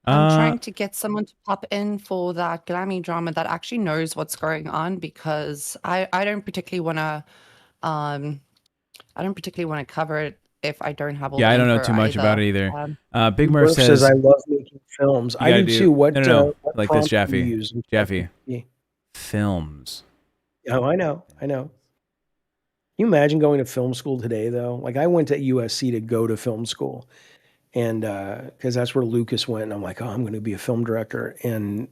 I'm trying to get someone to pop in for that glammy drama that actually knows what's going on, because I don't particularly want to cover it if I don't have all Yeah, the I don't know info too much about it either. Big Murph Murph says, I love making films. you I gotta do too. What, no, what like this, prompt do you Jaffe. use? Jaffe. Yeah. Films. Oh, I know. Can you imagine going to film school today, though? Like, I went to USC to go to film school. And because that's where Lucas went. And I'm like, oh, I'm going to be a film director. And,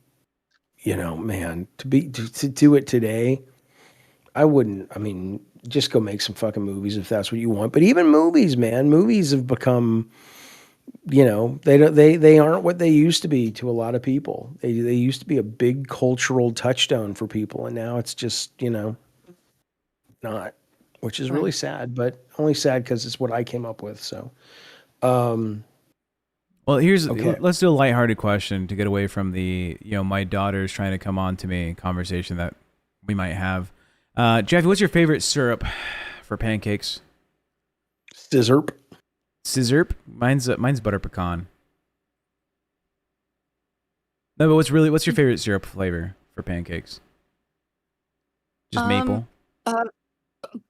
you know, man, to do it today, I wouldn't. I mean, just go make some fucking movies if that's what you want. But even movies, man, movies have become, you know, they aren't what they used to be to a lot of people. They used to be a big cultural touchstone for people. And now it's just, you know, not, which is really sad, but only sad because it's what I came up with. So, Well, Okay. let's do a lighthearted question to get away from the, you know, my daughter's trying to come on to me conversation that we might have. Jeffy, what's your favorite syrup for pancakes? Scissorp. Scissorp? Mine's butter pecan. No, but what's your favorite syrup flavor for pancakes? Just maple?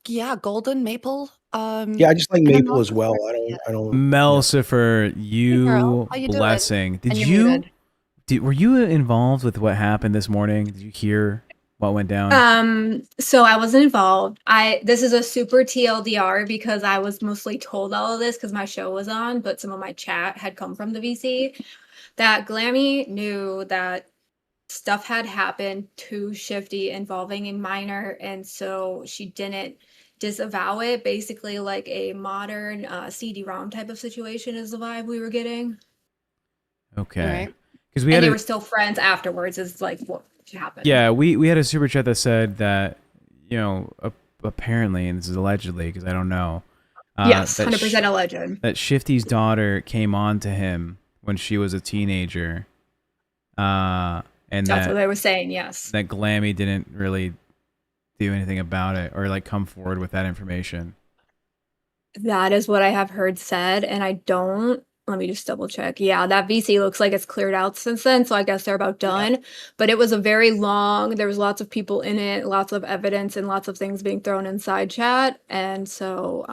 Yeah, golden maple. Yeah, I just like and I'm maple as also well. very- I don't. Melcifer, Hey, girl, you how you doing? blessing. And you're muted. Were you involved with what happened this morning? Did you hear what went down? So I wasn't involved. This is a super TLDR because I was mostly told all of this because my show was on, but some of my chat had come from the VC. That Glammy knew that stuff had happened to Shifty involving a minor, and so she didn't disavow it. Basically, like a modern CD-ROM type of situation is the vibe we were getting. Okay. Right. Because we And had they a, were still friends afterwards. Is like what happened. yeah, we had a super chat that said that, you know, apparently, and this is allegedly because I don't know. Yes, that 100% alleged. that Shifty's daughter came on to him when she was a teenager. And That's what they were saying. Yes. that Glammy didn't really do anything about it or like come forward with that information. That is what I have heard said, and I don't. Let me just double check. Yeah, that VC looks like it's cleared out since then, so I guess they're about done. But it was a very long, there was lots of people in it, lots of evidence, and lots of things being thrown inside chat. And so,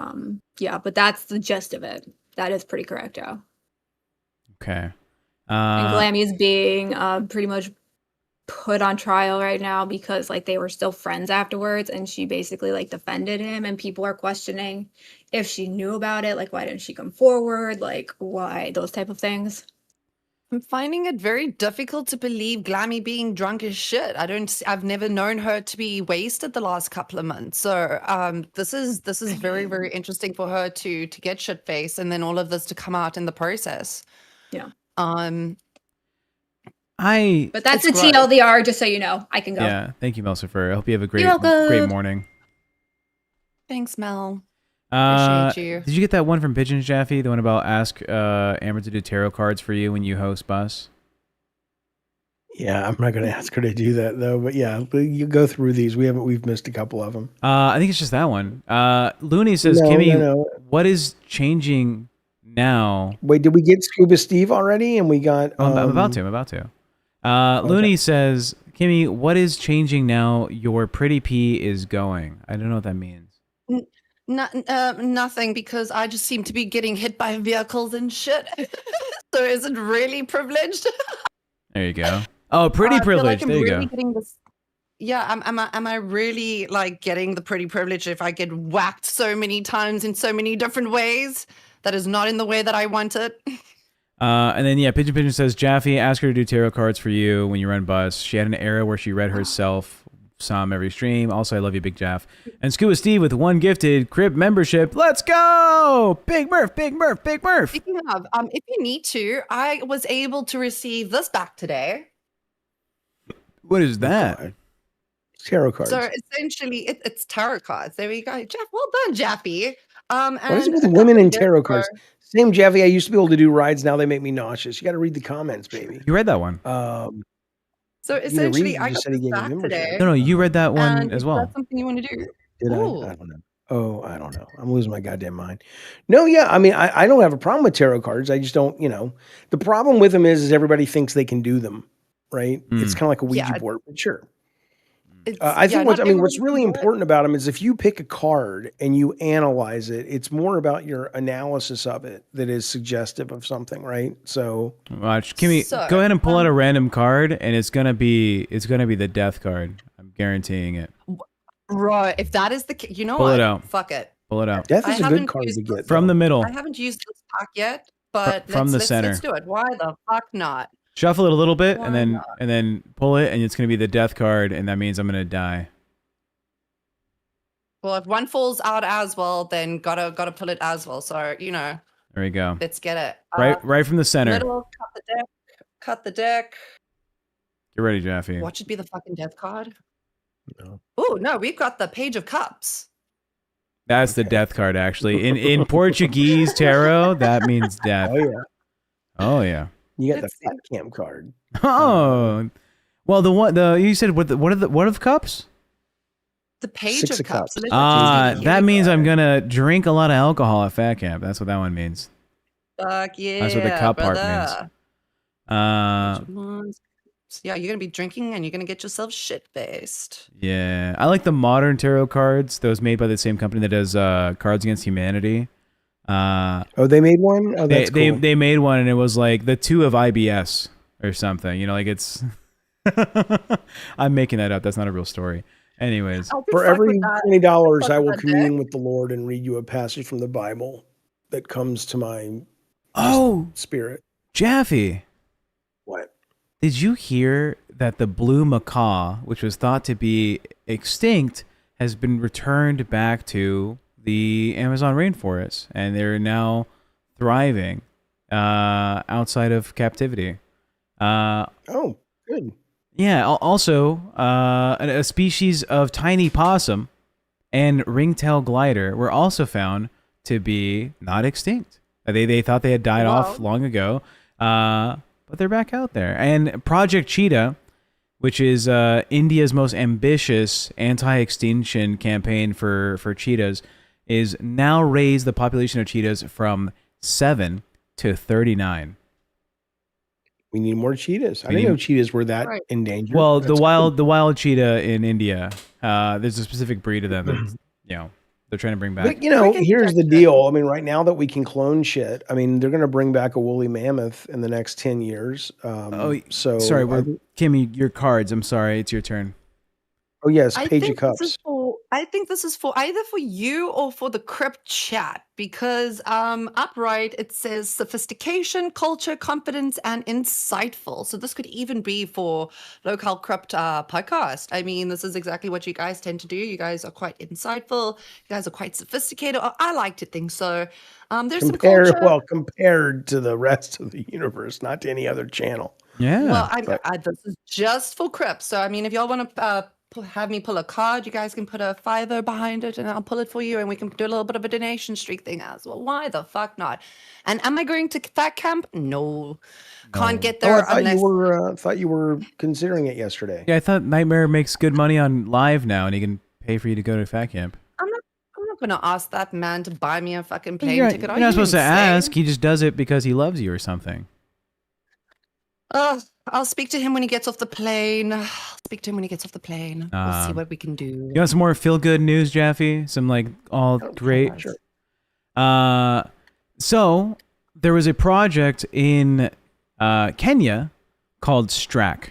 yeah, but that's the gist of it. That is pretty correct, yeah. Okay. And Glammy is being pretty much put on trial right now because like they were still friends afterwards, and she basically like defended him, and people are questioning if she knew about it, like why didn't she come forward, like why, those type of things. I'm finding it very difficult to believe Glammy being drunk as shit. I've never known her to be wasted the last couple of months. So this is very, very interesting for her to get shit faced and then all of this to come out in the process. Yeah. Um But that's a It's gross. TLDR, just so you know. I can go. Yeah. Thank you, Melcifer. I hope you have a great You're welcome. great morning. Thanks, Mel. Appreciate you. Did you get that one from Pigeons, Jaffe? The one about ask Amber to do tarot cards for you when you host Bus? Yeah, I'm not going to ask her to do that though. But yeah, you go through these. We've missed a couple of them. I think it's just that one. Looney says, No, Kimmy, no. what is changing now? Wait, did we get Scuba Steve already? And we got. I'm about to. Looney says, Kimmy, what is changing now? Your pretty pea is going. I don't know what that means. Nothing, because I just seem to be getting hit by vehicles and shit. So is it really privileged? There you go. Oh, pretty I feel privilege. like I'm There you really go. getting this. Yeah, am I really like getting the pretty privilege if I get whacked so many times in so many different ways? That is not in the way that I want it. And then, yeah, Pigeon Pigeon says, Jaffe, ask her to do tarot cards for you when you run bus. She had an era where she read herself some every stream. Also, I love you, Big Jaff. And Scuba Steve with 1 gifted Crib membership. Let's go! Big Murph, Big Murph, Big Murph. Speaking of, if you need to, I was able to receive this back today. What is that? Tarot cards. So essentially, it's tarot cards. There we go. Jeff, well done, Jaffe. What is it with and women and this tarot are- cards? Same Jaffe. I used to be able to do rides. Now they make me nauseous. You got to read the comments, baby. You read that one. So you didn't read essentially, it, you I just got said he this gave you back membership. today. No, you read that one And as if well. that's something you want to do. Did Ooh. I don't know. Oh, I don't know. I'm losing my goddamn mind. No, yeah. I mean, I don't have a problem with tarot cards. I just don't, the problem with them is everybody thinks they can do them, right? It's kind of like a Ouija Yeah. board, but sure. It's, I think not what's everybody really can do it. important about them is if you pick a card and you analyze it, it's more about your analysis of it that is suggestive of something, right? So Watch, Kimmy, So, go ahead and pull out a random card, and it's gonna be the death card. I'm guaranteeing it. Right. If that is the case, you know Pull what? it out. Fuck it. Pull it out death I is a haven't good card to used get. from the middle. I haven't used this pack yet, but from the let's center. do it. Why the fuck not? Shuffle it a little bit, Why and then pull it, and it's gonna be the death card, and that means I'm gonna die. Well, if one falls out as well, then gotta pull it as well. So There we go. let's get it. Right from the center. Middle, cut the deck. Cut the deck. Get ready, Jaffe. What should be the fucking death card? No. Oh no, we've got the Page of Cups. That's the death card, actually. In Portuguese tarot, that means death. Oh yeah, Oh yeah. you got Let's the fat camp card. Oh, well, you said what are the cups? The Page Six of of Cups. Cups. Let's see. Here That we means go. I'm gonna drink a lot of alcohol at fat camp. That's what that one means. Fuck yeah. That's what the cup part brother. means. Yeah, you're gonna be drinking and you're gonna get yourself shit faced. Yeah, I like the modern tarot cards. Those made by the same company that does Cards Against Humanity. Oh, they made one. Oh, that's they cool. they made one, and it was like the 2 of IBS or something. Like it's. I'm making that up. That's not a real story. Anyways, For every $20, fuck I will with that commune with the Lord and read you a passage from the Bible that comes to my spirit. Jaffe, What? did you hear that the blue macaw, which was thought to be extinct, has been returned back to the Amazon rainforest, and they're now thriving outside of captivity? Oh, good. Yeah. Also, a species of tiny possum and ringtail glider were also found to be not extinct. They thought they had died off long ago, but they're back out there. And Project Cheetah, which is India's most ambitious anti-extinction campaign for cheetahs, is now raised the population of cheetahs from 7 to 39. We need more cheetahs. I didn't know cheetahs were that endangered. Well, That's the wild cheetah in India, there's a specific breed of them that they're trying to bring back. But here's the deal. I mean, right now that we can clone shit, I mean, they're going to bring back a woolly mammoth in the next 10 years. Sorry, I Kimmy, your cards. I'm sorry, it's your turn. Oh yes, I Page of think Cups. I think this is for either for you or for the crypt chat, because upright it says sophistication, culture, confidence, and insightful. So this could even be for local crypt podcast. I mean, this is exactly what you guys tend to do. You guys are quite insightful. You guys are quite sophisticated. I like to think so. There's some culture. Compared to the rest of the universe, not to any other channel. Yeah. Well, this is just for crypt. So I mean, if y'all want to have me pull a card, you guys can put a $5 behind it and I'll pull it for you, and we can do a little bit of a donation streak thing as well. Why the fuck not? And am I going to that camp? No. Can't get there unless thought you were considering it yesterday. Yeah, I thought Nightmare makes good money on live now, and he can pay for you to go to fat camp. I'm not gonna ask that man to buy me a fucking plane You're ticket. not supposed to ask. He just does it because he loves you or something. I'll speak to him when he gets off the plane. I'll speak to him when he gets off the plane. We'll see what we can do. You want some more feel-good news, Jaffe? Some like all great. Sure. So there was a project in Kenya called STRAC,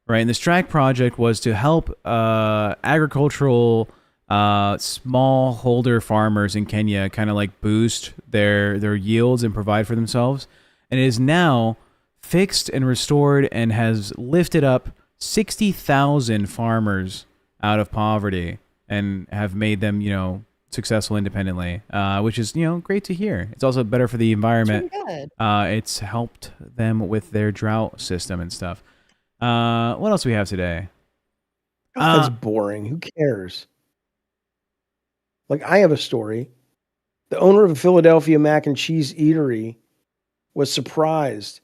right? And the STRAC project was to help agricultural smallholder farmers in Kenya kind of like boost their yields and provide for themselves. And it is now fixed and restored and has lifted up 60,000 farmers out of poverty and have made them, successful independently, which is, great to hear. It's also better for the environment. It's helped them with their drought system and stuff. What else do we have today? That's boring. Who cares? Like, I have a story. The owner of a Philadelphia mac and cheese eatery was surprised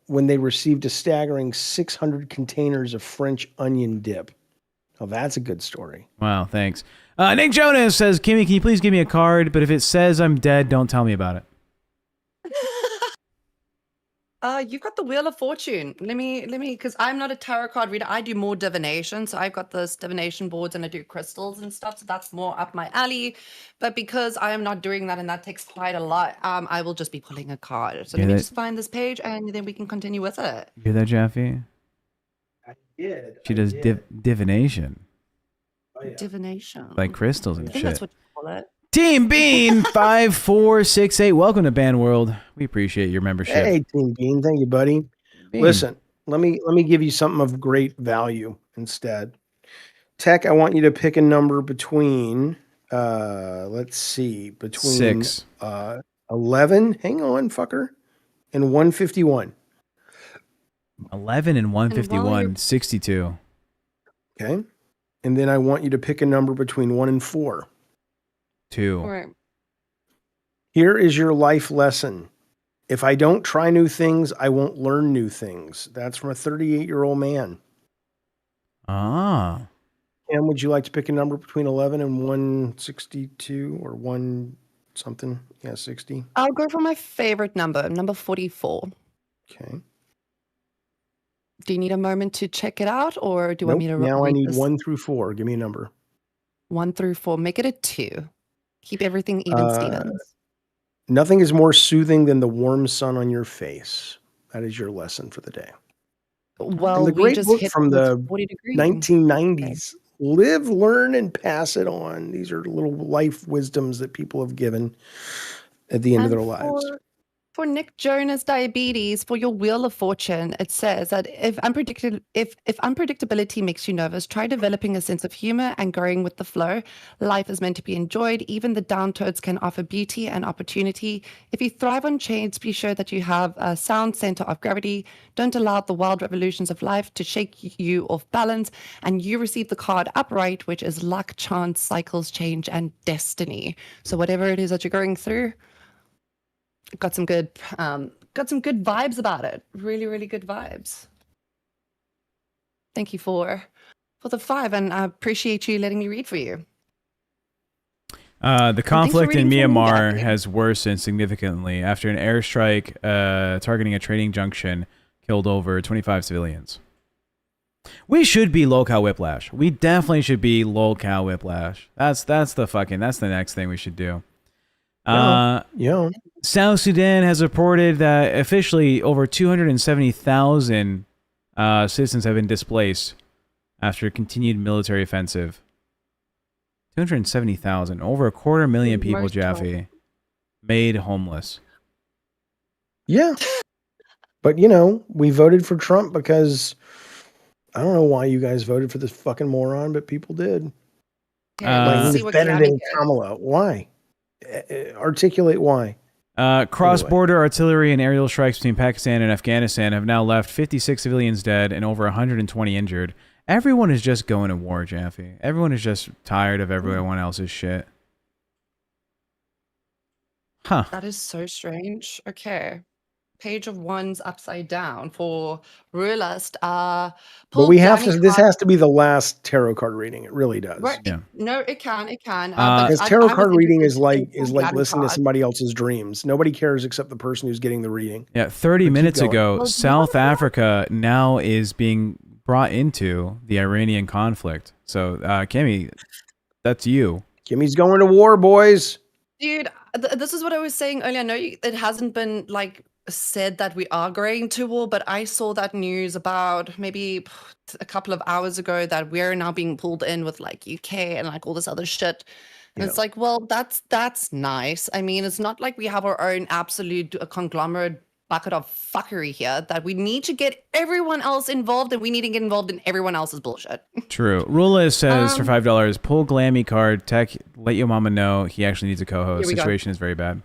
when they received a staggering 600 containers of French onion dip. Oh, that's a good story. Wow, thanks. Nick Jonas says, Kimmy, can you please give me a card? But if it says I'm dead, don't tell me about it. You've got the Wheel of Fortune. Let me, because I'm not a tarot card reader. I do more divination. So I've got this divination boards and I do crystals and stuff. So that's more up my alley. But because I am not doing that and that takes quite a lot, I will just be pulling a card. So let me just find this page and then we can continue with it. You hear that, Jaffe? I did. She does divination. Oh, yeah. Divination. Like crystals and I think shit. that's what you call it. Team Bean 5468. Welcome to Band World. We appreciate your membership. Hey, Team Bean. Thank you, buddy. Bean. Listen, let me give you something of great value instead. Tech, I want you to pick a number between let's see, between 6. 11, hang on, fucker, and 151. 11 and 151, 62. Okay. And then I want you to pick a number between 1 and 4. 2. All right. Here is your life lesson. If I don't try new things, I won't learn new things. That's from a 38-year-old man. Ah. And would you like to pick a number between 11 and 162 or 1 something? Yeah, 60. I'll go for my favorite number 44. Okay. Do you need a moment to check it out or do you want me to Now I read need this? 1 through 4. Give me a number. 1 through 4. Make it a 2. Keep everything even, Stevens. Nothing is more soothing than the warm sun on your face. That is your lesson for the day. Well, And the we great just book hit from the 40 degrees. 1990s. Live, learn, and pass it on. These are little life wisdoms that people have given at the end of their lives. For Nick Jonas Diabetes, for your Wheel of Fortune, it says that if unpredictability makes you nervous, try developing a sense of humor and going with the flow. Life is meant to be enjoyed. Even the downturns can offer beauty and opportunity. If you thrive on change, be sure that you have a sound center of gravity. Don't allow the wild revolutions of life to shake you off balance. And you receive the card upright, which is luck, chance, cycles, change, and destiny. So whatever it is that you're going through, got some good vibes about it. Really, really good vibes. Thank you for the 5, and I appreciate you letting me read for you. The conflict in reading for me, Myanmar Jackie. has worsened significantly after an airstrike targeting a trading junction killed over 25 civilians. We should be LolCow Whiplash. We definitely should be LolCow Whiplash. That's the next thing we should do. Yeah. South Sudan has reported that officially over 270,000 citizens have been displaced after a continued military offensive. 270,000, over 250,000 people, Jaffe, made homeless. Yeah. But, we voted for Trump because I don't know why you guys voted for this fucking moron, but people did. Yeah, He was better than Kamala. Why? Articulate why. Cross-border artillery and aerial strikes between Pakistan and Afghanistan have now left 56 civilians dead and over 120 injured. Everyone is just going to war, Jaffe. Everyone is just tired of everyone else's shit. Huh. That is so strange. Okay. Page of Wands upside down for Realist. But Pull we have to. Granny This card. has to be the last tarot card reading. It really does. Right. Yeah. No, it can. It can. Because But tarot I was card reading is interested in like Granny listening to card. somebody else's dreams. Nobody cares except the person who's getting the reading. Yeah, 30 But keep minutes going. ago, Well, South Africa now is being brought into the Iranian conflict. So, Kimmy, that's you. Kimmy's going to war, boys. Dude, this is what I was saying earlier. I know it hasn't been like said that we are going to war, but I saw that news about maybe a couple of hours ago that we're now being pulled in with like UK and like all this other shit. And it's like, well, that's nice. I mean, it's not like we have our own absolute conglomerate bucket of fuckery here that we need to get everyone else involved, and we need to get involved in everyone else's bullshit. True. Rula says for $5, pull Glammy card, Tech, let your mama know he actually needs a co-host. Here we go. Situation is very bad.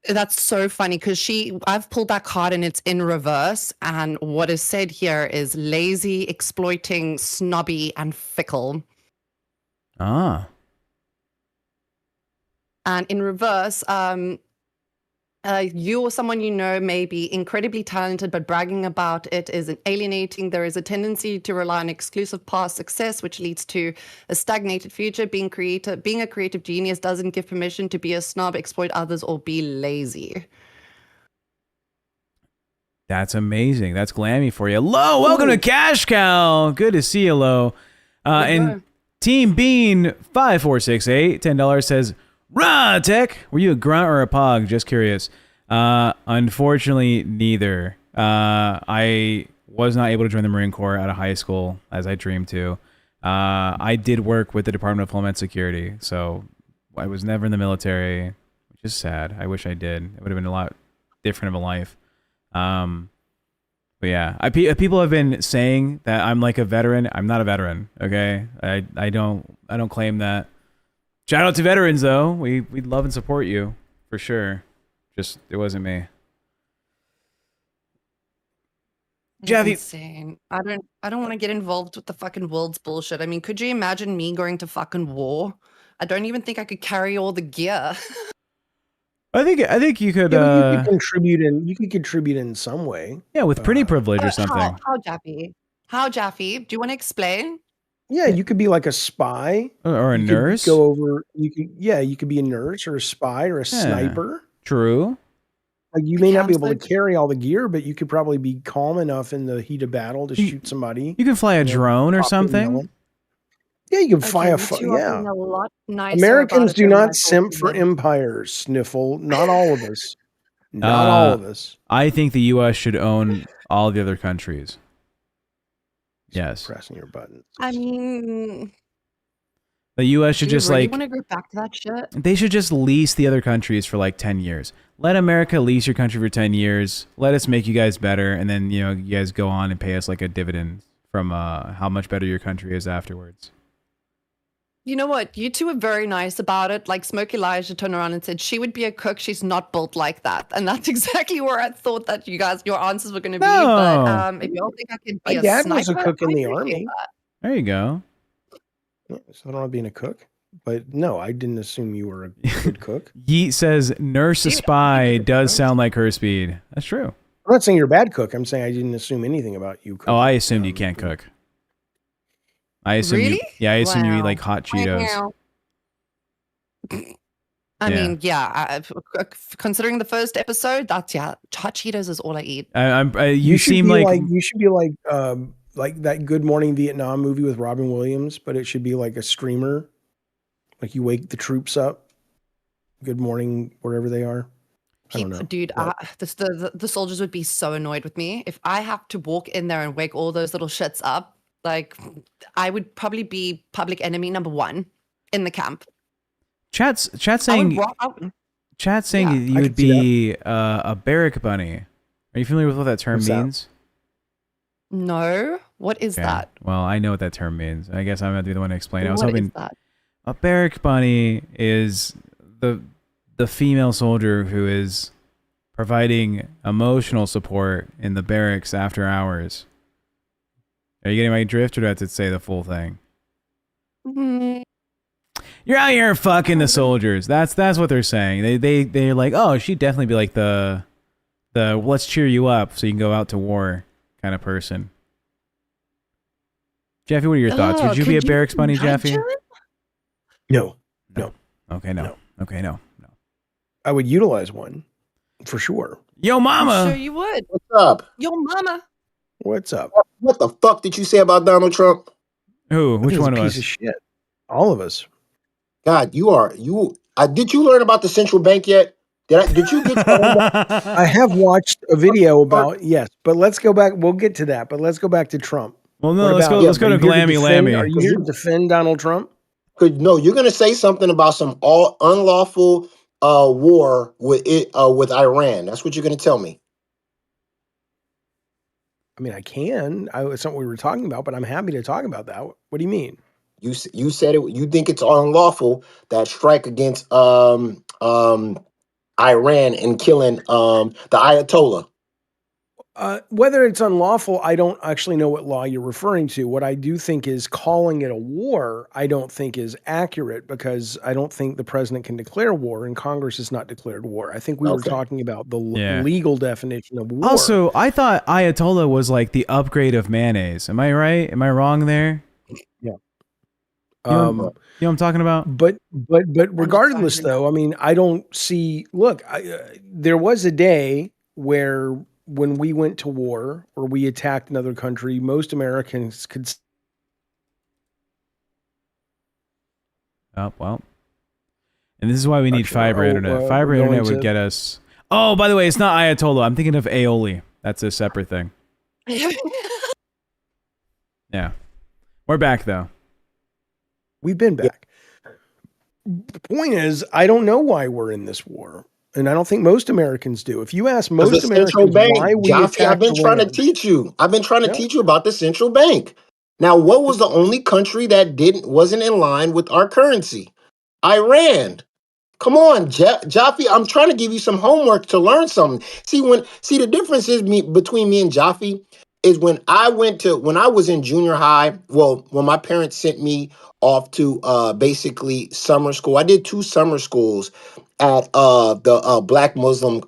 That's so funny because I've pulled that card and it's in reverse. And what is said here is lazy, exploiting, snobby, and fickle. Ah. And in reverse, you or someone you know may be incredibly talented, but bragging about it is alienating. There is a tendency to rely on exclusive past success, which leads to a stagnated future. Being a creative genius doesn't give permission to be a snob, exploit others, or be lazy. That's amazing. That's Glammy for you. Lo, welcome to Cash Cow. Good to see you, Lo. And Team Bean 5468, $10 says, "Rah, Tech. Were you a grunt or a pog? Just curious." Unfortunately, neither. I was not able to join the Marine Corps out of high school as I dreamed to. I did work with the Department of Homeland Security, so I was never in the military, which is sad. I wish I did. It would have been a lot different of a life. But yeah, people have been saying that I'm like a veteran. I'm not a veteran. Okay, I don't claim that. Shout out to veterans though. We'd love and support you for sure. Just it wasn't me. Jaffe. Insane. I don't want to get involved with the fucking world's bullshit. I mean, could you imagine me going to fucking war? I don't even think I could carry all the gear. I think you could. Yeah, you could contribute in. You could contribute in some way. Yeah, with pretty privilege or something. How, Jaffe? How, Jaffe? Do you want to explain? Yeah, you could be like a spy Or a You could nurse. Go over. You could be a nurse or a spy or a sniper. True. Like you may not be able to Campsite. carry all the gear, but you could probably be calm enough in the heat of battle to shoot somebody. You can fly a know, drone or pop and yell. something. Yeah, you can fly Okay, a. you two are Yeah, being a lot nicer Americans about it do than not I thought simp you for would. empires. Sniffle. Not all of us. Not all of us. I think the U.S. should own all the other countries. Yes. Pressing your buttons. I mean, The U.S. should do you just really like want to go back to that shit? they should just lease the other countries for like 10 years. Let America lease your country for 10 years. Let us make you guys better, and then you guys go on and pay us like a dividend from how much better your country is afterwards. You know what? You two were very nice about it. Like Smoke Elijah turned around and said she would be a cook. She's not built like that, and that's exactly where I thought that your answers were going to be. No. But if y'all think I could be My a dad sniper, was a cook in I the appreciate army. that. There you go. Yeah, so I don't want being a cook. But no, I didn't assume you were a good cook. Yeet says nurse a Dude, spy I'm does sound like her speed. That's true. I'm not saying you're a bad cook. I'm saying I didn't assume anything about you cooking. Oh, I assumed you can't cook. I assume Really? I assume you eat Wow. like hot Cheetos. I Yeah. mean, yeah. Considering the first episode, that's hot Cheetos is all I eat. You should seem be like you should be like that Good Morning Vietnam movie with Robin Williams, but it should be like a streamer. Like you wake the troops up. Good morning, wherever they are. I don't know. Dude, but- the soldiers would be so annoyed with me if I have to walk in there and wake all those little shits up. Like, I would probably be public enemy number 1 in the camp. chat's I would saying walk out. chat's saying Yeah, you I would could see be a barrack bunny. Are you familiar with what that term What's that? means? No, what is Okay. that? Well, I know what that term means. I guess I'm gonna be the one to explain. I was What is hoping that? a barrack bunny is the female soldier who is providing emotional support in the barracks after hours. Are you getting my drift, or do I have to say the full thing? Mm, You're out here fucking the soldiers. That's what they're saying. They're like, oh, she'd definitely be like the the let's cheer you up so you can go out to war kind of person. Jaffe, what are your thoughts? Would you be a barracks bunny, Jaffe? No. Okay, no. No. Okay, no. I would utilize one for sure. Yo, mama. I'm sure you would. What's up? Your mama. What's up? What the fuck did you say about Donald Trump? Who? Which He's one a of piece us? of shit. All of us. God, did you learn about the central bank yet? Did you get I have watched a video about but let's go back. We'll get to that, but let's go back to Trump. Well, no, What let's about- go. Let's go are to you here Glammy defend- Lammy. Are you here to defend Donald Trump? No, you're gonna say something about some all unlawful war with Iran. That's what you're gonna tell me. I mean, I can. It's not what we were talking about, but I'm happy to talk about that. What do you mean? You said it. You think it's unlawful that strike against Iran and killing the Ayatollah. Whether it's unlawful, I don't actually know what law you're referring to. What I do think is calling it a war, I don't think is accurate because I don't think the president can declare war and Congress has not declared war. I think we were talking about the legal definition of war. Also, I thought Ayatollah was like the upgrade of mayonnaise. Am I right? Am I wrong there? Yeah. You know what I'm talking about? But regardless, though, I mean, I don't see. Look, there was a day where when we went to war or we attacked another country, most Americans could. Oh, well. And this is why we need fiber internet. Fiber internet would get us. Oh, by the way, it's not Ayatollah. I'm thinking of aioli. That's a separate thing. Yeah. We're back, though. We've been back. The point is, I don't know why we're in this war. And I don't think most Americans do. If you ask most Americans why we attacked I've been trying to teach you. I've been trying to teach you about the central bank. Now, what was the only country that wasn't in line with our currency? Iran. Come on, Jaffe. I'm trying to give you some homework to learn something. See, the difference is between me and Jaffe is when I was in junior high. Well, when my parents sent me off to basically summer school. I did 2 summer schools at the Black Muslim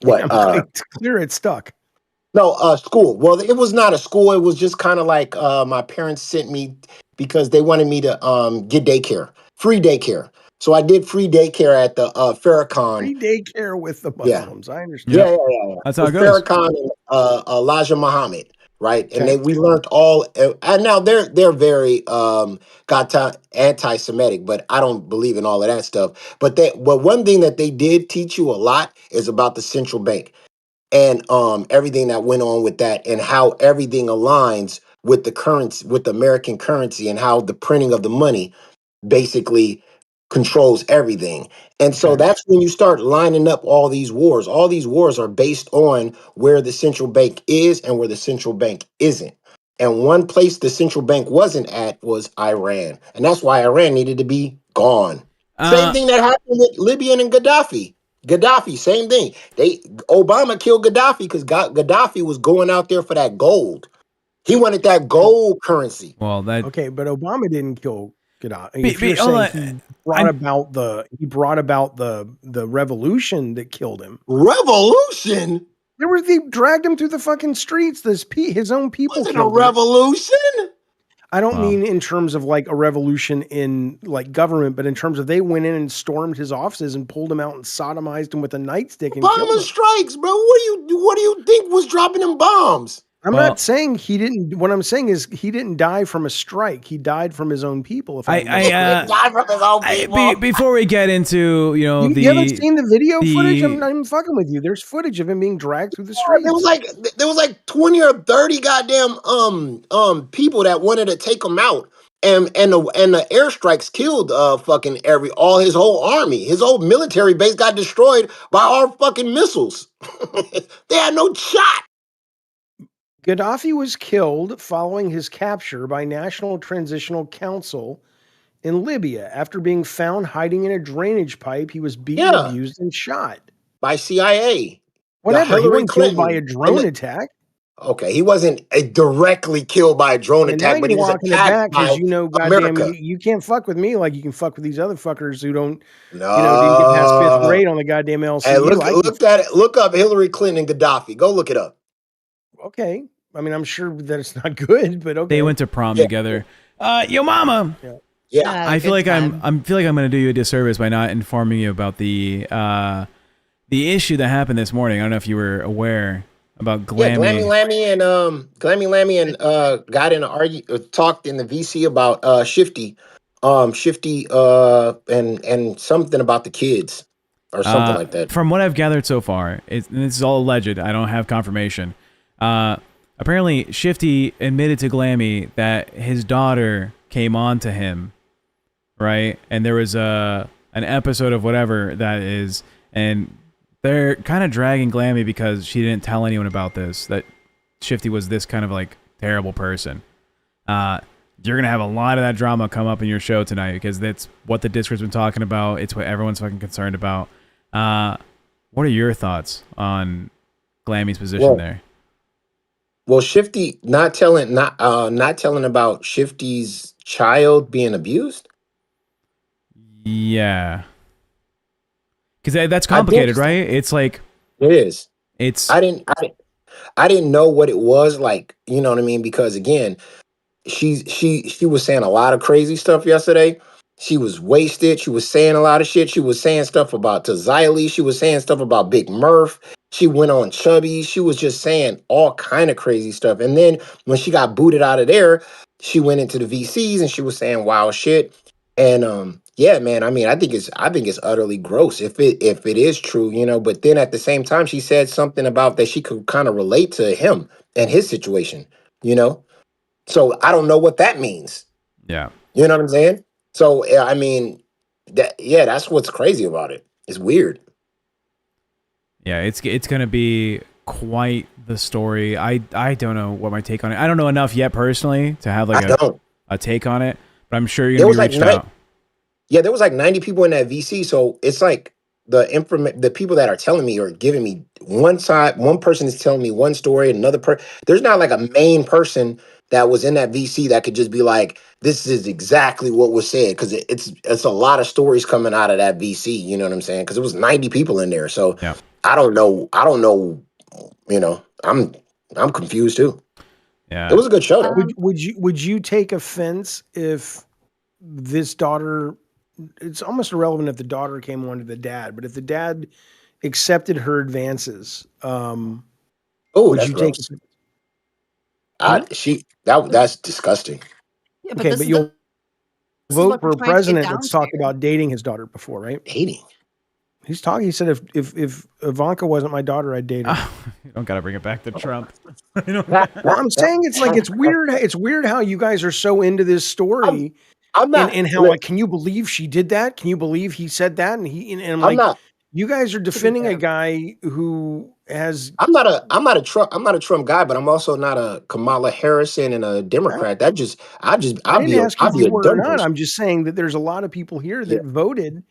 it's clear it's stuck. No, school. Well, it was not a school. It was just kind of like my parents sent me because they wanted me to get free daycare. So I did free daycare at the Farrakhan. Free daycare with the Muslims. Yeah. I understand. Yeah. That's how it goes. Farrakhan and Elijah Muhammad, right? And we learned all. And now they're very anti-Semitic, but I don't believe in all of that stuff. But one thing that they did teach you a lot is about the central bank. And everything that went on with that and how everything aligns with the currency, with the American currency, and how the printing of the money basically controls everything. And so that's when you start lining up all these wars. All these wars are based on where the central bank is and where the central bank isn't. And one place the central bank wasn't at was Iran. And that's why Iran needed to be gone. Same thing that happened with Libya and Gaddafi. Gaddafi, same thing. Obama killed Gaddafi because Gaddafi was going out there for that gold. He wanted that gold currency. Well, okay, but Obama didn't kill Gaddafi. He brought about the revolution that killed him. Revolution? They dragged him through the fucking streets. His own people. Was it a revolution? I don't mean in terms of like a revolution in like government, but in terms of they went in and stormed his offices and pulled him out and sodomized him with a nightstick and killed him. Strikes, bro. What do you think was dropping them bombs? I'm not saying he didn't. What I'm saying is he didn't die from a strike. He died from his own people. He died from his own people. Before we get into you haven't seen the video footage. I'm not even fucking with you. There's footage of him being dragged through the streets. There was like 20 or 30 goddamn people that wanted to take him out. And the airstrikes killed all his whole army. His whole military base got destroyed by our fucking missiles. They had no shot. Gaddafi was killed following his capture by National Transitional Council in Libya. After being found hiding in a drainage pipe, he was beaten, abused, and shot. By CIA. Whatever, he wasn't killed by a drone attack. Okay, he wasn't directly killed by a drone And now attack, but you're he was walking it attacked back by because goddamn, America. you can't fuck with me like you can fuck with these other fuckers who don't, didn't get past fifth No. grade on the goddamn Hey, LCU. look up Hillary Clinton and Gaddafi. Go look it up. Okay. I mean, I'm sure that it's not good, but okay. They went to prom Yeah. together. Yo, mama. Yeah. I feel like I'm gonna do you a disservice by not informing you about the issue that happened this morning. I don't know if you were aware about Yeah, Glammy. Glammy Lammy and got in talked in the VC about Shifty, and something about the kids or something like that. From what I've gathered so far, and this is all alleged. I don't have confirmation. Apparently, Shifty admitted to Glammy that his daughter came on to him, right? And there was an episode of whatever that is, and they're kind of dragging Glammy because she didn't tell anyone about this, that Shifty was this kind of like terrible person. You're going to have a lot of that drama come up in your show tonight because that's what the Discord's been talking about. It's what everyone's fucking concerned about. What are your thoughts on Glammy's position there? Well, Shifty not telling about Shifty's child being abused. Yeah. Because that's complicated, right? It's like it is. It's I didn't know what it was like. You know what I mean? Because again, she was saying a lot of crazy stuff yesterday. She was wasted. She was saying a lot of shit. She was saying stuff about Tazili. She was saying stuff about Big Murph. She went on Chubby. She was just saying all kind of crazy stuff. And then when she got booted out of there, she went into the VCs and she was saying wild shit. And yeah, man, I mean, I think it's utterly gross if it is true, but then at the same time she said something about that she could kind of relate to him and his situation, you know? So I don't know what that means. Yeah. You know what I'm saying? So I mean, that's what's crazy about it. It's weird. Yeah, it's gonna be quite the story. I don't know what my take on it. I don't know enough yet personally to have like a take on it, but I'm sure you're gonna be reached out. Yeah, there was like 90 people in that VC, so it's like the people that are telling me or giving me one side. One person is telling me one story, another person. There's not like a main person that was in that VC that could just be like, this is exactly what was said, because it's a lot of stories coming out of that VC. You know what I'm saying? Because it was 90 people in there, so yeah. I don't know. I'm confused too. Yeah, it was a good show though. Would you take offense if this daughter? It's almost irrelevant if the daughter came on to the dad, but if the dad accepted her advances, would you take? That's disgusting. Yeah, okay, but you'll vote for a president that's talked about dating his daughter before, right? Dating. He's talking. He said, "If Ivanka wasn't my daughter, I'd date her." You don't gotta bring it back to Trump. Well, I'm saying it's weird. It's weird how you guys are so into this story. I'm not. And how, like, can you believe she did that? Can you believe he said that? And I'm like, not. You guys are defending a guy who has. I'm not a Trump guy, but I'm also not a Kamala Harrison and a Democrat. I didn't ask you if you were or not. I'm just saying that there's a lot of people here that voted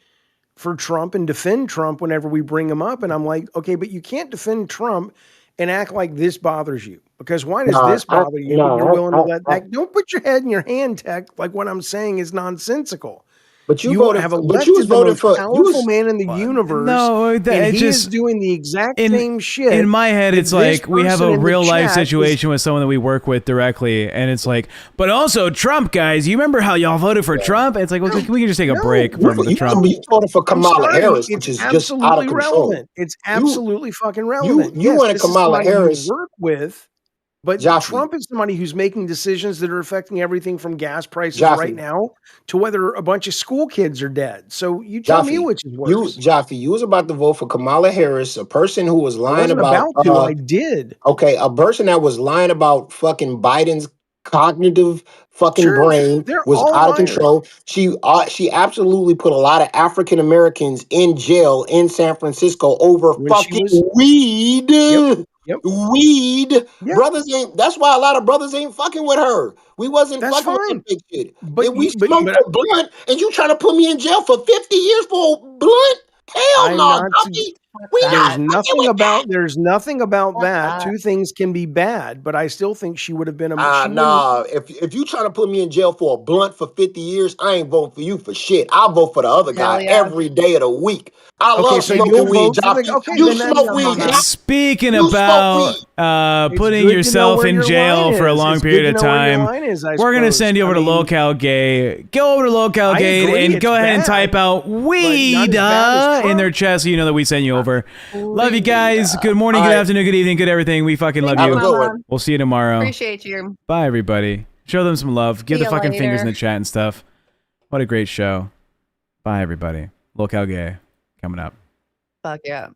for Trump and defend Trump whenever we bring him up. And I'm like, okay, but you can't defend Trump and act like this bothers you, because why does this bother you? You're willing to let that. Don't put your head in your hand, Tech. Like, what I'm saying is nonsensical. But you have elected the most powerful man in the universe. No, and he is doing the exact same shit. In my head, it's like we have a real life situation with someone that we work with directly, and it's like, but also Trump, guys. You remember how y'all voted for Trump? It's like, well, we can just take a break from the Trump. You voted for Kamala Harris, which is just out of control. It's absolutely fucking relevant. You wanted Kamala Harris to work with. But Jaffe. Trump is somebody who's making decisions that are affecting everything from gas prices right now to whether a bunch of school kids are dead. So you tell me which is worse. Jaffe, you was about to vote for Kamala Harris, a person who was lying I did. Okay, a person that was lying about fucking Biden's cognitive fucking brain was out of control. She absolutely put a lot of African Americans in jail in San Francisco over fucking weed. Yep. Weed. Yep. Brothers ain't. That's why a lot of brothers ain't fucking with her. We wasn't fucking with that big shit. But we smoked a blunt, and you trying to put me in jail for 50 years for a blunt? Hell no, We that. There's not nothing about Fuck that. that. Two things can be bad, but I still think she would have been a she wouldn't. Nah. If you trying to put me in jail for a blunt for 50 years, I ain't voting for you for shit. I'll vote for the other Hell guy yeah. every day of the week. I Okay, love so smoking you'll weed, vote for Joff. the okay, You then that smoke Come on weed, now. Joff. Speaking You smoke about weed. It's putting good to know yourself where in your jail line for a is. long It's period good of to know where your time, line is, I we're gonna suppose. send you over I to mean, LolCow Gay. Go over to LolCow I Gay agree, and it's go ahead and type bad, out not weed as bad as in their Trump. chest so you know that we sent you over. Love you Weed. guys. Good morning, All good right. afternoon, good evening, good everything. We fucking love Thanks, Have a you. good one. Mama. We'll see you tomorrow. Appreciate you. Bye, everybody. Show them some love. Give See the ya fucking fingers in later. the chat and stuff. What a great show. Bye, everybody. LolCow Gay coming up. Fuck yeah.